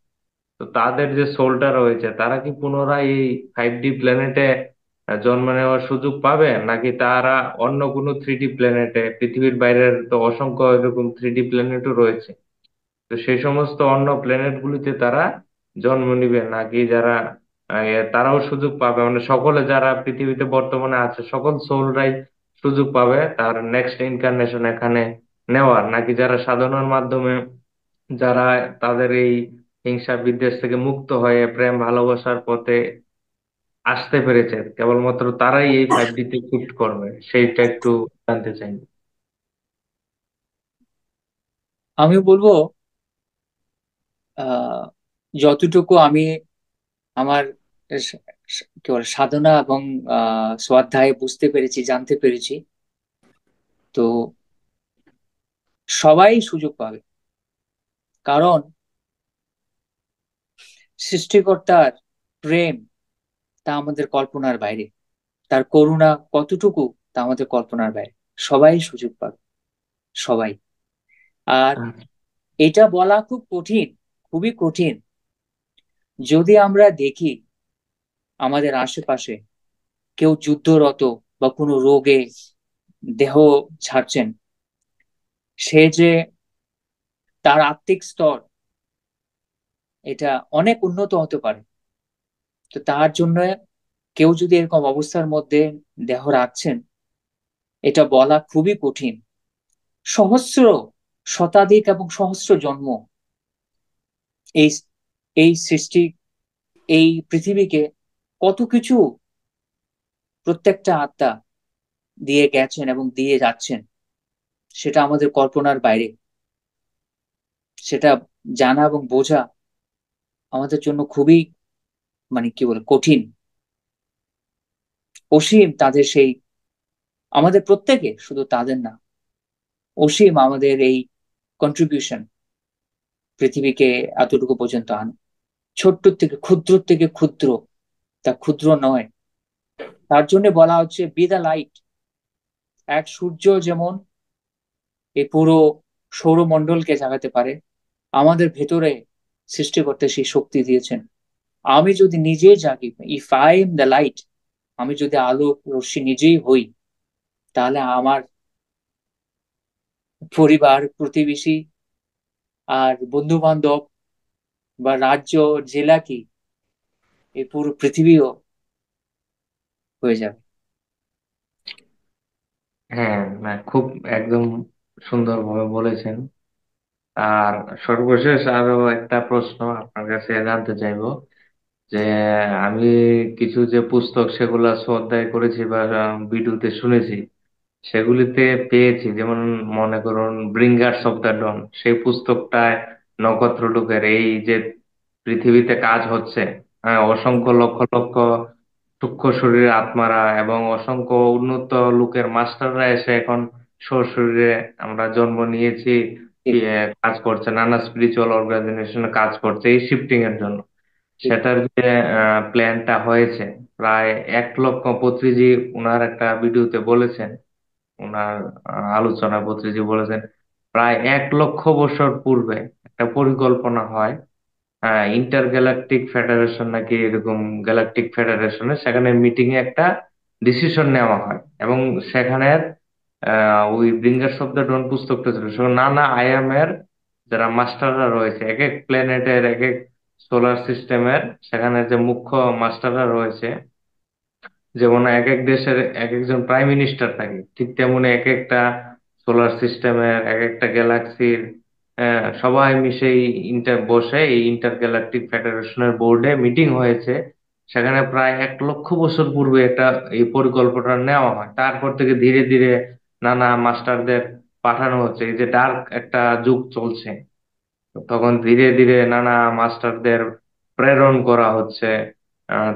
তো তাদের যে সোলটা রয়েছে, তারা কি পুনরায় এই 5D প্ল্যানেটে জন্ম নেওয়ার সুযোগ পাবে, নাকি তারা অন্য কোনো 3D প্ল্যানেটে, পৃথিবীর বাইরের তো অসংখ্য এরকম 3D প্ল্যানেটও রয়েছে, তো সেই সমস্ত অন্য প্ল্যানেট গুলিতে তারা জন্ম নিবে, নাকি যারা তারাও সুযোগ পাবে, মানে সকলে যারা পৃথিবীতে বর্তমানে আছে সকল সোলরাই সুযোগ পাবে তার নেক্সট ইনকারনেশন এখানে নেওয়ার, নাকি যারা সাধনার মাধ্যমে, যারা তাদের এই হিংসা বিদ্বেষ থেকে মুক্ত হয়ে প্রেম ভালোবাসার পথে আসতে পেরেছে, কেবলমাত্র তারাই এই 5D তে শিফট করবে, সেইটা একটু জানতে চাই। আমি বলবো আহ যতটুকু আমি আমার কি বলে সাধনা এবং স্বাধ্যায়ে বুঝতে পেরেছি, জানতে পেরেছি, তো সবাই সুযোগ পাবে। কারণ সৃষ্টিকর্তার প্রেম তা আমাদের কল্পনার বাইরে, তার করুণা কতটুকু তা আমাদের কল্পনার বাইরে। সবাই সুযোগ পাবে, সবাই। আর এটা বলা খুব কঠিন, খুবই কঠিন। যদি আমরা দেখি আমাদের আশেপাশে কেউ যুদ্ধরত বা কোনো রোগে দেহ ছাড়ছেন, সে যে তার আত্মিক স্তর এটা অনেক উন্নত হতে পারে। তো তার জন্য কেউ যদি এরকম অবস্থার মধ্যে দেহ রাখছেন, এটা বলা খুবই কঠিন। সহস্র শতাধিক এবং সহস্র জন্ম এই এই সৃষ্টি, এই পৃথিবীকে কত কিছু প্রত্যেকটা আত্মা দিয়ে গেছেন এবং দিয়ে যাচ্ছেন, সেটা আমাদের কল্পনার বাইরে। সেটা জানা এবং বোঝা আমাদের জন্য খুবই, মানে কি বলে, কঠিন। অসীম তাদের সেই, আমাদের প্রত্যেকে, শুধু তাদের না, অসীম আমাদের এই কন্ট্রিবিউশন পৃথিবীকে এতটুকু পর্যন্ত আনা। ছোট্ট থেকে ক্ষুদ্র, তা ক্ষুদ্র নয়। তার জন্য বলা হচ্ছে বি দ্য লাইট। এক সূর্য যেমন এই পুরো সৌরমণ্ডলকে জাগাতে পারে, আমাদের ভেতরে সৃষ্টি করতে সেই শক্তি দিয়েছেন। আমি যদি নিজে জাগি, if I am the light, আমি যদি আলো রশ্মি নিজেই হই, তাহলে আমার পরিবার, প্রতিবেশী আর বন্ধু বান্ধব বা রাজ্য, জেলা কি, এই পুরো পৃথিবীও হয়ে যাবে। হ্যাঁ, না, খুব একদম সুন্দরভাবে বলেছেন। আর সর্বশেষ আরো একটা প্রশ্ন আপনার কাছে জানতে চাইবো, যে আমি কিছু যে পুস্তক সেগুলা অধ্যায় করেছি বা ভিডিওতে শুনেছি, সেগুলিতে পেয়েছি, যেমন মনে করুন ব্রিঙ্গার্স অফ দ্য ডন, সেই পুস্তকটায় নক্ষত্রলোকের এই যে পৃথিবীতে কাজ হচ্ছে, হ্যাঁ, অসংখ্য লক্ষ লক্ষ সূক্ষ্ম শরীরে আত্মারা এবং অসংখ্য উন্নত লোকের মাস্টাররা এসে এখন শরীরে আমরা জন্ম নিয়েছি, ঠিক কাজ করছে, নানা স্পিরিচুয়াল অর্গানাইজেশনে কাজ করছে এই শিফটিং এর জন্য। ঠিক। সেটার যে প্ল্যানটা হয়েছে, প্রায় 1 লক্ষ পত্রিজি উনার একটা ভিডিওতে বলেছেন, ওনার আলোচনা পত্রিজি বলেছেন প্রায় 1 লক্ষ বছর পূর্বে একটা পরিকল্পনা হয় ইন্টার গ্যালাকটিক ফেডারেশন নাকি এরকম গ্যালাকটিক ফেডারেশনে, সেখানে মিটিং এ একটা ডিসিশন নেওয়া হয় এবং সেখানের ওই ব্রিঙ্গার্স অফ দ্য ডন পুস্তকটা ছিল সেখানে নানা আয়ামের যারা মাস্টাররা রয়েছে, এক এক প্ল্যানেটের, এক এক সোলার সিস্টেমের, সেখানে যে মুখ্য মাস্টাররা রয়েছে, যেমন এক এক দেশের এক একজন প্রাইম মিনিস্টার থাকে, ঠিক তেমনি এক একটা সোলার সিস্টেমের এক একটা গ্যালাক্সির সবাই মিশে বসে এই ইন্টার গ্যালাকটিক ফেডারেশনের বোর্ডে মিটিং হয়েছে। সেখানে প্রায় 1 লক্ষ বছর পূর্বে একটা এই পরিকল্পনা নেওয়া হয়, তারপর থেকে ধীরে ধীরে নানা মাস্টারদের পাঠানো হচ্ছে। এই যে ডার্ক একটা যুগ চলছে, তখন ধীরে ধীরে নানা মাস্টারদের প্রেরণ করা হচ্ছে।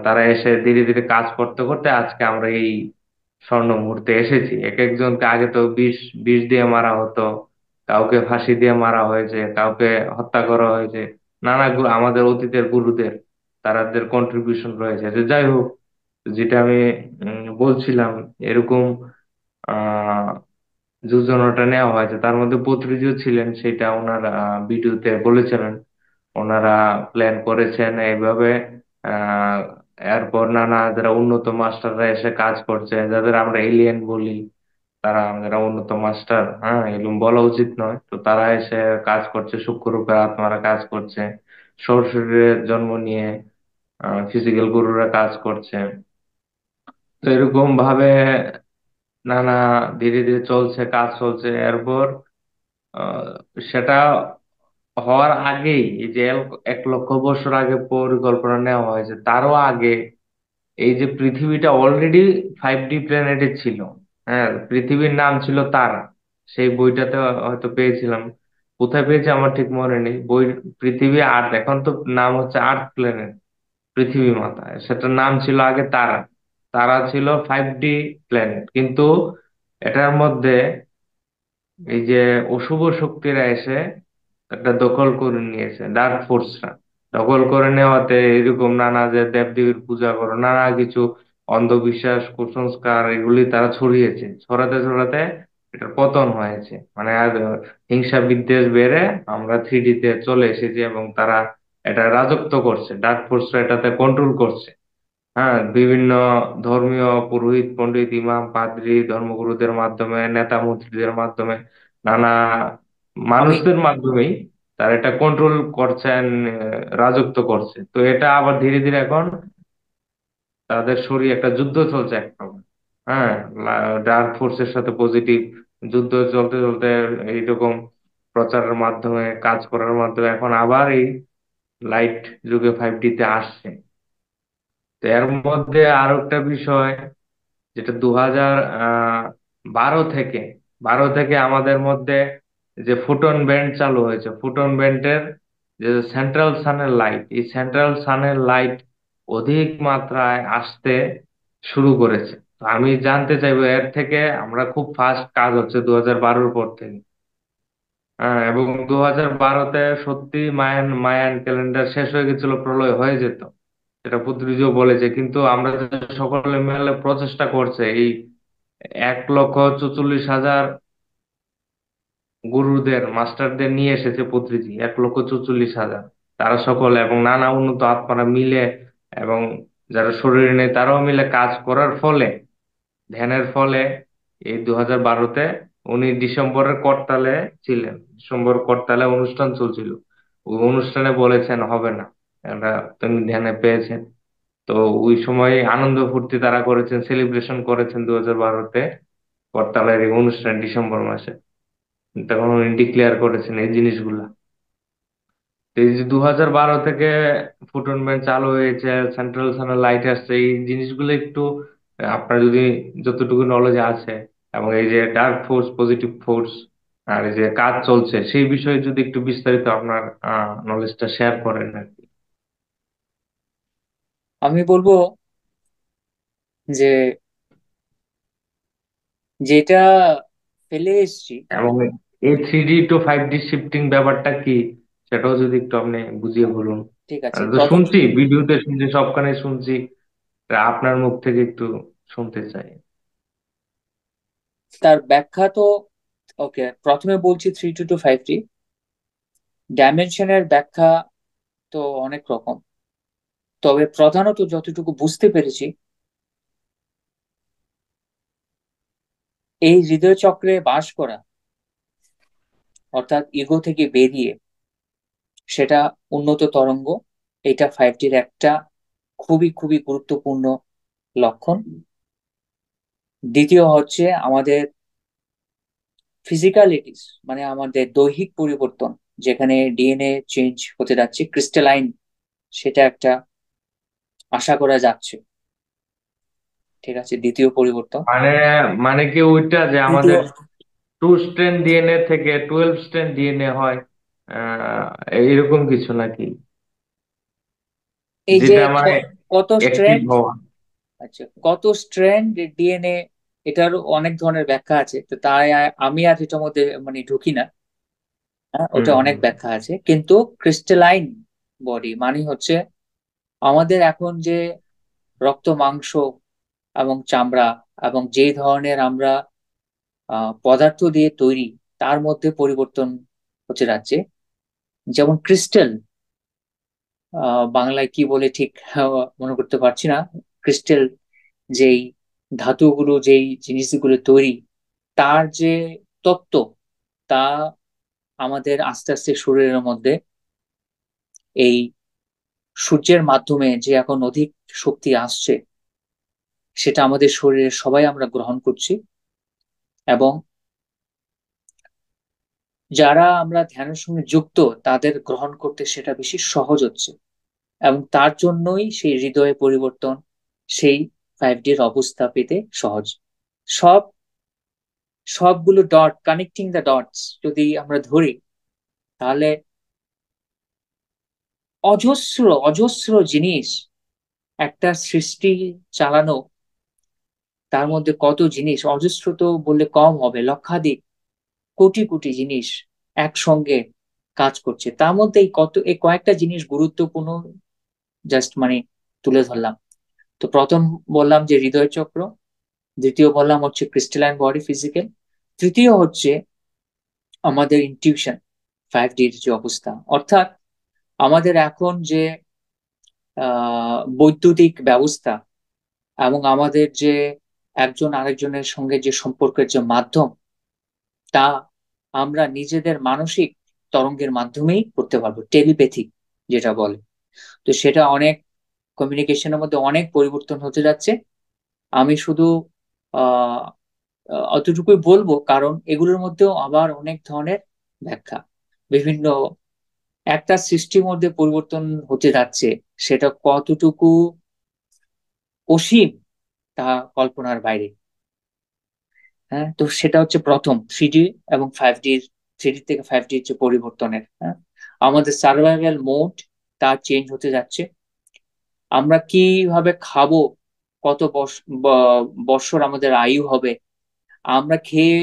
তারা এসে ধীরে ধীরে কাজ করতে করতে আজকে আমরা এই স্বর্ণ মুহূর্তে এসেছি। এক একজনকে আগে তো বিষ বিষ দিয়ে মারা হতো, কাউকে ফাঁসি দিয়ে মারা হয়েছে, কাউকে হত্যা করা হয়েছে। নানা আমাদের অতীতের গুরুদের তাদের কন্ট্রিবিউশন রয়েছে। যে যাই হোক, যেটা আমি বলছিলাম, এরকম আহ যোজনাটা নেওয়া হয়েছে, তার মধ্যে পত্রিজিও ছিলেন, সেটা ওনার ভিডিওতে বলেছিলেন। ওনারা প্ল্যান করেছেন এইভাবে। আহ এরপর নানা যারা উন্নত মাস্টাররা এসে কাজ করছে, যাদের আমরা এলিয়েন বলি, তারা যারা উন্নত মাস্টার, হ্যাঁ এরকম বলা উচিত নয়, তো তারা এসে কাজ করছে, সূক্ষ্মরূপে আত্মারা কাজ করছে, সরাসরি জন্ম নিয়ে ফিজিক্যাল গুরুরা কাজ করছে। তো এরকম ভাবে নানা ধীরে ধীরে চলছে, কাজ চলছে। এরপর আহ, সেটা হওয়ার আগেই, এই যে 1 লক্ষ বছর আগে পরিকল্পনা নেওয়া হয়েছে, তারও আগে এই যে পৃথিবীটা অলরেডি 5D প্ল্যানেটে ছিল। হ্যাঁ, পৃথিবীর নাম ছিল তারা। সেই বইটাতে হয়তো পেয়েছিলাম, কোথায় পেয়েছি আমার ঠিক মনে নেই। বই পৃথিবী আর্থ, এখন তো নাম হচ্ছে আর্থ প্ল্যানেট, পৃথিবী মাতা। সেটার নাম ছিল আগে তারা। তারা ছিল 5D প্ল্যানেট, কিন্তু এটার মধ্যে এই যে অশুভ শক্তিরা এসে একটা দখল করে নিয়েছে, ডার্ক ফোর্সরা দখল করে নেওয়াতে এরকম নানা যে দেবদেবীর পূজা করো, নানা কিছু অন্ধবিশ্বাস, কুসংস্কার, এগুলি তারা ছড়িয়েছে। ছড়াতে ছড়াতে এটার পতন হয়েছে। মানে আর হিংসা বিদ্বেষ বেড়ে আমরা 3D তে চলে এসেছি এবং তারা এটা রাজত্ব করছে, ডার্ক ফোর্সরা এটাতে কন্ট্রোল করছে। হ্যাঁ, বিভিন্ন ধর্মীয় পুরোহিত, পণ্ডিত, ইমাম, পাদ্রী, ধর্মগুরুদের মাধ্যমে, নেতা মন্ত্রীদের মাধ্যমে, নানা আমি মানুষদের মাধ্যমেই তারা এটা কন্ট্রোল করছেন, রাজত্ব করছে। তো এটা আবার ধীরে ধীরে এখন তাদের শরীরে একটা যুদ্ধ চলছে একরকম। হ্যাঁ, ডার্ক ফোর্সের সাথে পজিটিভ যুদ্ধ চলতে চলতে এইরকম প্রচারের মাধ্যমে, কাজ করার মাধ্যমে এখন আবার এই লাইট যুগে 5D তে আসছে। তো এর মধ্যে আরো একটা বিষয়, যেটা 2012 থেকে আমাদের মধ্যে যে ফোটন ব্যান্ড চালু হয়েছে, ফোটন ব্যান্ডের যে সেন্ট্রাল সানের লাইট, এই সেন্ট্রাল সানের লাইট অধিক মাত্রায় আসতে শুরু করেছে। তো আমি জানতে চাইবো এর থেকে, আমরা খুব ফাস্ট কাজ হচ্ছে 2012-র পর থেকে। হ্যাঁ, এবং 2012-তে সত্যি মায়ান মায়ান ক্যালেন্ডার শেষ হয়ে গেছিল, প্রলয় হয়ে যেত, সেটা পুত্রিজিও বলেছে। কিন্তু আমরা যে সকলে মিলে প্রচেষ্টা করছে, এই 1,44,000 গুরুদের, মাস্টারদের নিয়ে এসেছে পত্রিজি, 1,44,000, তারা সকলে এবং নানা উন্নত আত্মারা মিলে এবং যারা শরীরে নেই তারাও মিলে কাজ করার ফলে, ধ্যানের ফলে এই 2012-তে উনি ডিসেম্বরের করতালে ছিলেন। ডিসেম্বর করতালে অনুষ্ঠান চলছিল, ওই অনুষ্ঠানে বলেছেন হবে না, এটা তিনি ধ্যানে পেয়েছেন। তো ওই সময় আনন্দ ফুর্তি তারা করেছেন, সেলিব্রেশন করেছেন 2012-তে করতালের এই অনুষ্ঠান ডিসেম্বর মাসে। তখন উনি ডিক্লেয়ার করেছেন এই জিনিসগুলা। তো এই যে 2012 থেকে ফুটন ব্যান্ড চালু হয়েছে, সেন্ট্রাল সানের লাইট আসছে, এই জিনিসগুলো একটু আপনার যদি যতটুকু নলেজ আছে, এবং এই যে ডার্ক ফোর্স, পজিটিভ ফোর্স, আর এই যে কাজ চলছে, সেই বিষয়ে যদি একটু বিস্তারিত আপনার নলেজটা শেয়ার করেন আর কি। আমি বলবো যে যেটা ফেলে এসছি। এবং এই 3D টু 5D শিফটিং ব্যাপারটা কি, সেটাও যদি একটু আপনি বুঝিয়ে বলুন। ঠিক আছে, আমি তো প্রথম শুনছি, ভিডিওতে শুনছি, সবখানে শুনছি, তা আপনার মুখ থেকে একটু শুনতে চাই। তার ব্যাখ্যা তো, ওকে, প্রথমে বলছি 3D to 5D ডাইমেনশনের ব্যাখ্যা তো অনেক রকম, তবে প্রধানত যতটুকু বুঝতে পেরেছি, এই হৃদয় চক্রে বাস করা, অর্থাৎ ইগো থেকে বেরিয়ে সেটা উন্নত তরঙ্গ, এটা 5Dর একটা খুবই খুবই গুরুত্বপূর্ণ লক্ষণ। দ্বিতীয় হচ্ছে আমাদের ফিজিক্যালিটিস, মানে আমাদের দৈহিক পরিবর্তন, যেখানে ডিএনএ চেঞ্জ হতে যাচ্ছে, ক্রিস্টালাইন, সেটা একটা আশা করা যাচ্ছে। ঠিক আছে, দ্বিতীয় পরিবর্তন। মানে মানে কি ওইটা যে তৃতীয়, আমাদের 2 স্ট্র্যান্ড ডিএনএ থেকে 12 স্ট্র্যান্ড ডিএনএ হয়, আহ এরকম কিছু নাকি, এই যে যেটা মানে কত অ্যাক্টিভ স্ট্র্যান্ড, হওয়া? আচ্ছা, কত স্ট্র্যান্ড ডিএনএ, এটার অনেক ধরনের ব্যাখ্যা আছে, তো তাই আমি আর এটার মধ্যে মানে ঢুকি না। হ্যাঁ, ওটা হুম অনেক হুম। ব্যাখ্যা আছে, কিন্তু ক্রিস্টালাইন বডি মানে হচ্ছে আমাদের এখন যে রক্ত, মাংস এবং চামড়া এবং যে ধরনের আমরা পদার্থ দিয়ে তৈরি, তার মধ্যে পরিবর্তন হচ্ছে যাচ্ছে। যেমন ক্রিস্টাল, বাংলায় কি বলে ঠিক মনে করতে পারছি না। ক্রিস্টাল, যেই ধাতুগুলো, যেই জিনিসগুলো তৈরি, তার যে তত্ত্ব, তা আমাদের আস্তে আস্তে শরীরের মধ্যে এই সূর্যের মাধ্যমে যে এখন অধিক শক্তি আসছে, সেটা আমাদের শরীরে সবাই আমরা গ্রহণ করছি। এবং যারা আমরা ধ্যানের সঙ্গে যুক্ত, তাদের গ্রহণ করতে সেটা বেশি সহজ হচ্ছে, এবং তার জন্যই সেই হৃদয়ে পরিবর্তন, সেই 5Dর অবস্থা পেতে সহজ। সব সবগুলো ডট, কানেক্টিং দ্য ডটস যদি আমরা ধরি, তাহলে অজস্র অজস্র জিনিস, একটা সৃষ্টি চালানো, তার মধ্যে কত জিনিস, অজস্র তো বললে কম হবে, লক্ষাধিক, কোটি কোটি জিনিস একসঙ্গে কাজ করছে। তার মধ্যে এই কয়েকটা জিনিস গুরুত্বপূর্ণ, জাস্ট মানে তুলে ধরলাম। তো প্রথম বললাম যে হৃদয় চক্র, দ্বিতীয় বললাম হচ্ছে ক্রিস্টালাইন বডি, ফিজিক্যাল, তৃতীয় হচ্ছে আমাদের ইনটিউশন, 5Dর যে অবস্থা, অর্থাৎ আমাদের এখন যে বৈদ্যুতিক ব্যবস্থা এবং আমাদের যে একজন আরেকজনের সঙ্গে যে সম্পর্কের যে মাধ্যম, তা আমরা নিজেদের মানসিক তরঙ্গের মাধ্যমেই করতে পারবো, টেলিপ্যাথি যেটা বলে। তো সেটা অনেক, কমিউনিকেশনের মধ্যে অনেক পরিবর্তন হতে যাচ্ছে। আমি শুধু আহ অতটুকুই বলবো, কারণ এগুলোর মধ্যেও আবার অনেক ধরনের ব্যাখ্যা, বিভিন্ন, একটা সৃষ্টির মধ্যে পরিবর্তন হতে যাচ্ছে, সেটা কতটুকু অসীম তা কল্পনার বাইরে। হ্যাঁ, তো সেটা হচ্ছে প্রথম 3D এবং 5Dর, 3D থেকে 5Dর যে পরিবর্তনের, হ্যাঁ, আমাদের সার্ভাইভাল মোড তা চেঞ্জ হতে যাচ্ছে। আমরা কিভাবে খাবো, কত বৎসর আমাদের আয়ু হবে, আমরা খেয়ে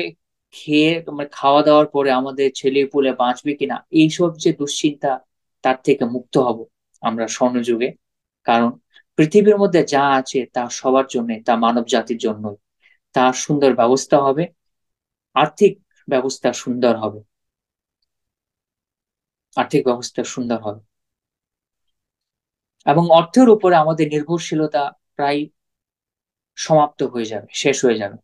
খেয়ে মানে খাওয়া দাওয়ার পরে আমাদের ছেলে পুলে বাঁচবে কিনা, এইসব যে দুশ্চিন্তা, তার থেকে মুক্ত হব আমরা স্বর্ণযুগে। কারণ পৃথিবীর মধ্যে যা আছে তা সবার জন্য, তা মানব জাতির জন্য, তার সুন্দর ব্যবস্থা হবে, আর্থিক ব্যবস্থা সুন্দর হবে, আর্থিক ব্যবস্থা সুন্দর হবে, এবং অর্থের উপরে আমাদের নির্ভরশীলতা প্রায় সমাপ্ত হয়ে যাবে, শেষ হয়ে যাবে।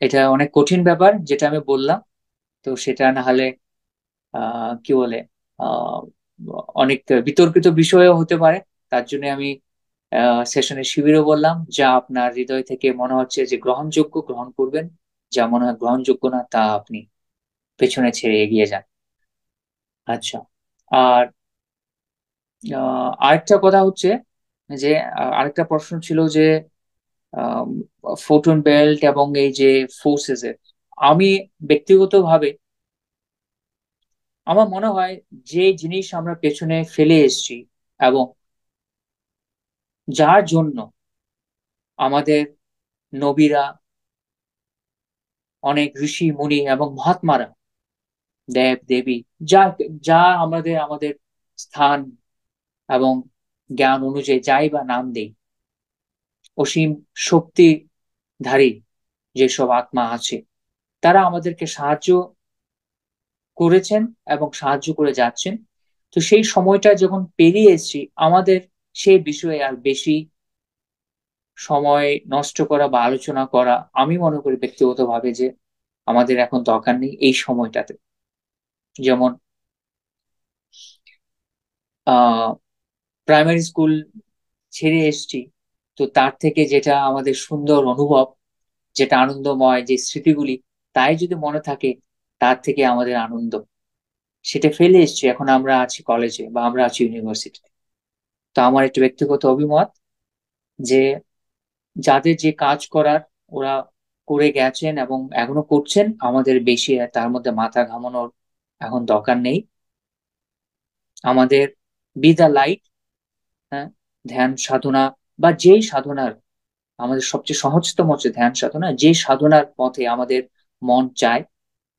এটা অনেক কঠিন ব্যাপার যেটা আমি বললাম, তো সেটা না হলে কি বলে, আহ অনেক বিতর্কিত বিষয়ও হতে পারে। তার জন্য আমি সেশনের শিবিরও বললাম, যা আপনার হৃদয় থেকে মনে হচ্ছে যে গ্রহণযোগ্য, গ্রহণ করবেন, যা মনে হয় গ্রহণযোগ্য না, তা আপনি পেছনে ছেড়ে এগিয়ে যান। আচ্ছা, আর আরেকটা কথা হচ্ছে যে, আরেকটা প্রশ্ন ছিল যে ফোটন বেল্ট এবং এই যে ফোর্সেস এর, আমি ব্যক্তিগতভাবে আমার মনে হয় যে জিনিস আমরা পেছনে ফেলে এসেছি এবং যার জন্য আমাদের নবীরা, অনেক ঋষি মুনি এবং মহাত্মারা, দেব দেবী, যা যা আমাদের আমাদের স্থান এবং জ্ঞান অনুযায়ী যাই বা নাম দেই, অসীম শক্তিধারী যেসব আত্মা আছে, তারা আমাদেরকে সাহায্য করেছেন এবং সাহায্য করে যাচ্ছেন। তো সেই সময়টা যখন পেরিয়ে এসেছি, আমাদের সেই বিষয়ে আর বেশি সময় নষ্ট করা বা আলোচনা করা, আমি মনে করি ব্যক্তিগতভাবে যে আমাদের এখন দরকার নেই এই সময়টাতে। যেমন প্রাইমারি স্কুল ছেড়ে এসেছি, তো তার থেকে যেটা আমাদের সুন্দর অনুভব, যেটা আনন্দময়, যে স্মৃতিগুলি, তাই যদি মনে থাকে, তার থেকে আমাদের আনন্দ, সেটা ফেলে এসেছি। এখন আমরা আছি কলেজে বা আমরা আছি ইউনিভার্সিটিতে। তো আমার একটা ব্যক্তিগত অভিমত যে যাদের যে কাজ করার ওরা করে গেছেন এবং এখনো করছেন, আমাদের বেশি আর তার মধ্যে মাথা ঘামানোর এখন দরকার নেই। আমাদের বি দ্য লাইট, হ্যাঁ, ধ্যান সাধনা বা যেই সাধনার, আমাদের সবচেয়ে সহজতম হচ্ছে ধ্যান সাধনা, যে সাধনার পথে আমাদের মন চায়,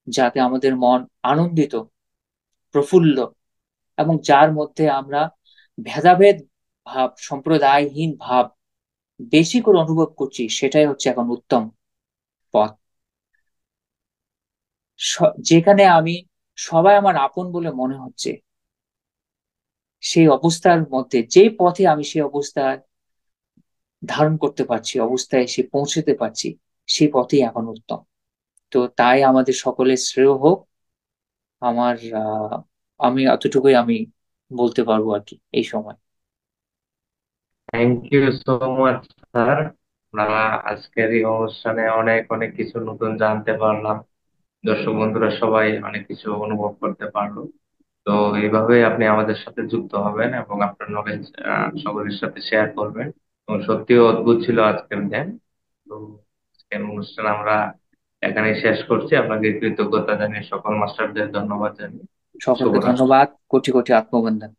যাতে আমাদের মন আনন্দিত, প্রফুল্ল, এবং যার মধ্যে আমরা ভেদাভেদ ভাব, সম্প্রদায়হীন ভাব বেশি করে অনুভব করছি, সেটাই হচ্ছে এখন উত্তম পথ। যেখানে আমি সবাই আমার আপন বলে মনে হচ্ছে, সেই অবস্থার মধ্যে যে পথে আমি সেই অবস্থা ধারণ করতে পারছি, অবস্থায় এসে পৌঁছতে পারছি, সেই পথেই এখন উত্তম। তো তাই আমাদের সকলের শ্রেয় হোক। আমার আমি অতটুকুই আমি বলতে পারবো আর কি এই সময়। Thank you so much sir. আমরা আজকের এই অনুষ্ঠানে অনেক অনেক কিছু নতুন জানতে পারলাম, দর্শক বন্ধুরা সবাই অনেক কিছু অনুভব করতে পারলো। তো এইভাবে আপনি আমাদের সাথে যুক্ত হবেন এবং আপনার নলেজ সকলের সাথে শেয়ার করবেন। এবং সত্যিও অদ্ভুত ছিল আজকের ধ্যান। তো আজকের অনুষ্ঠান আমরা এখানেই শেষ করছি। আপনাকে কৃতজ্ঞতা জানিয়ে, সকল মাস্টারদের ধন্যবাদ জানিয়ে সকলকে শুভরাত্রি। ধন্যবাদ, কোটি কোটি আত্মবন্ধন।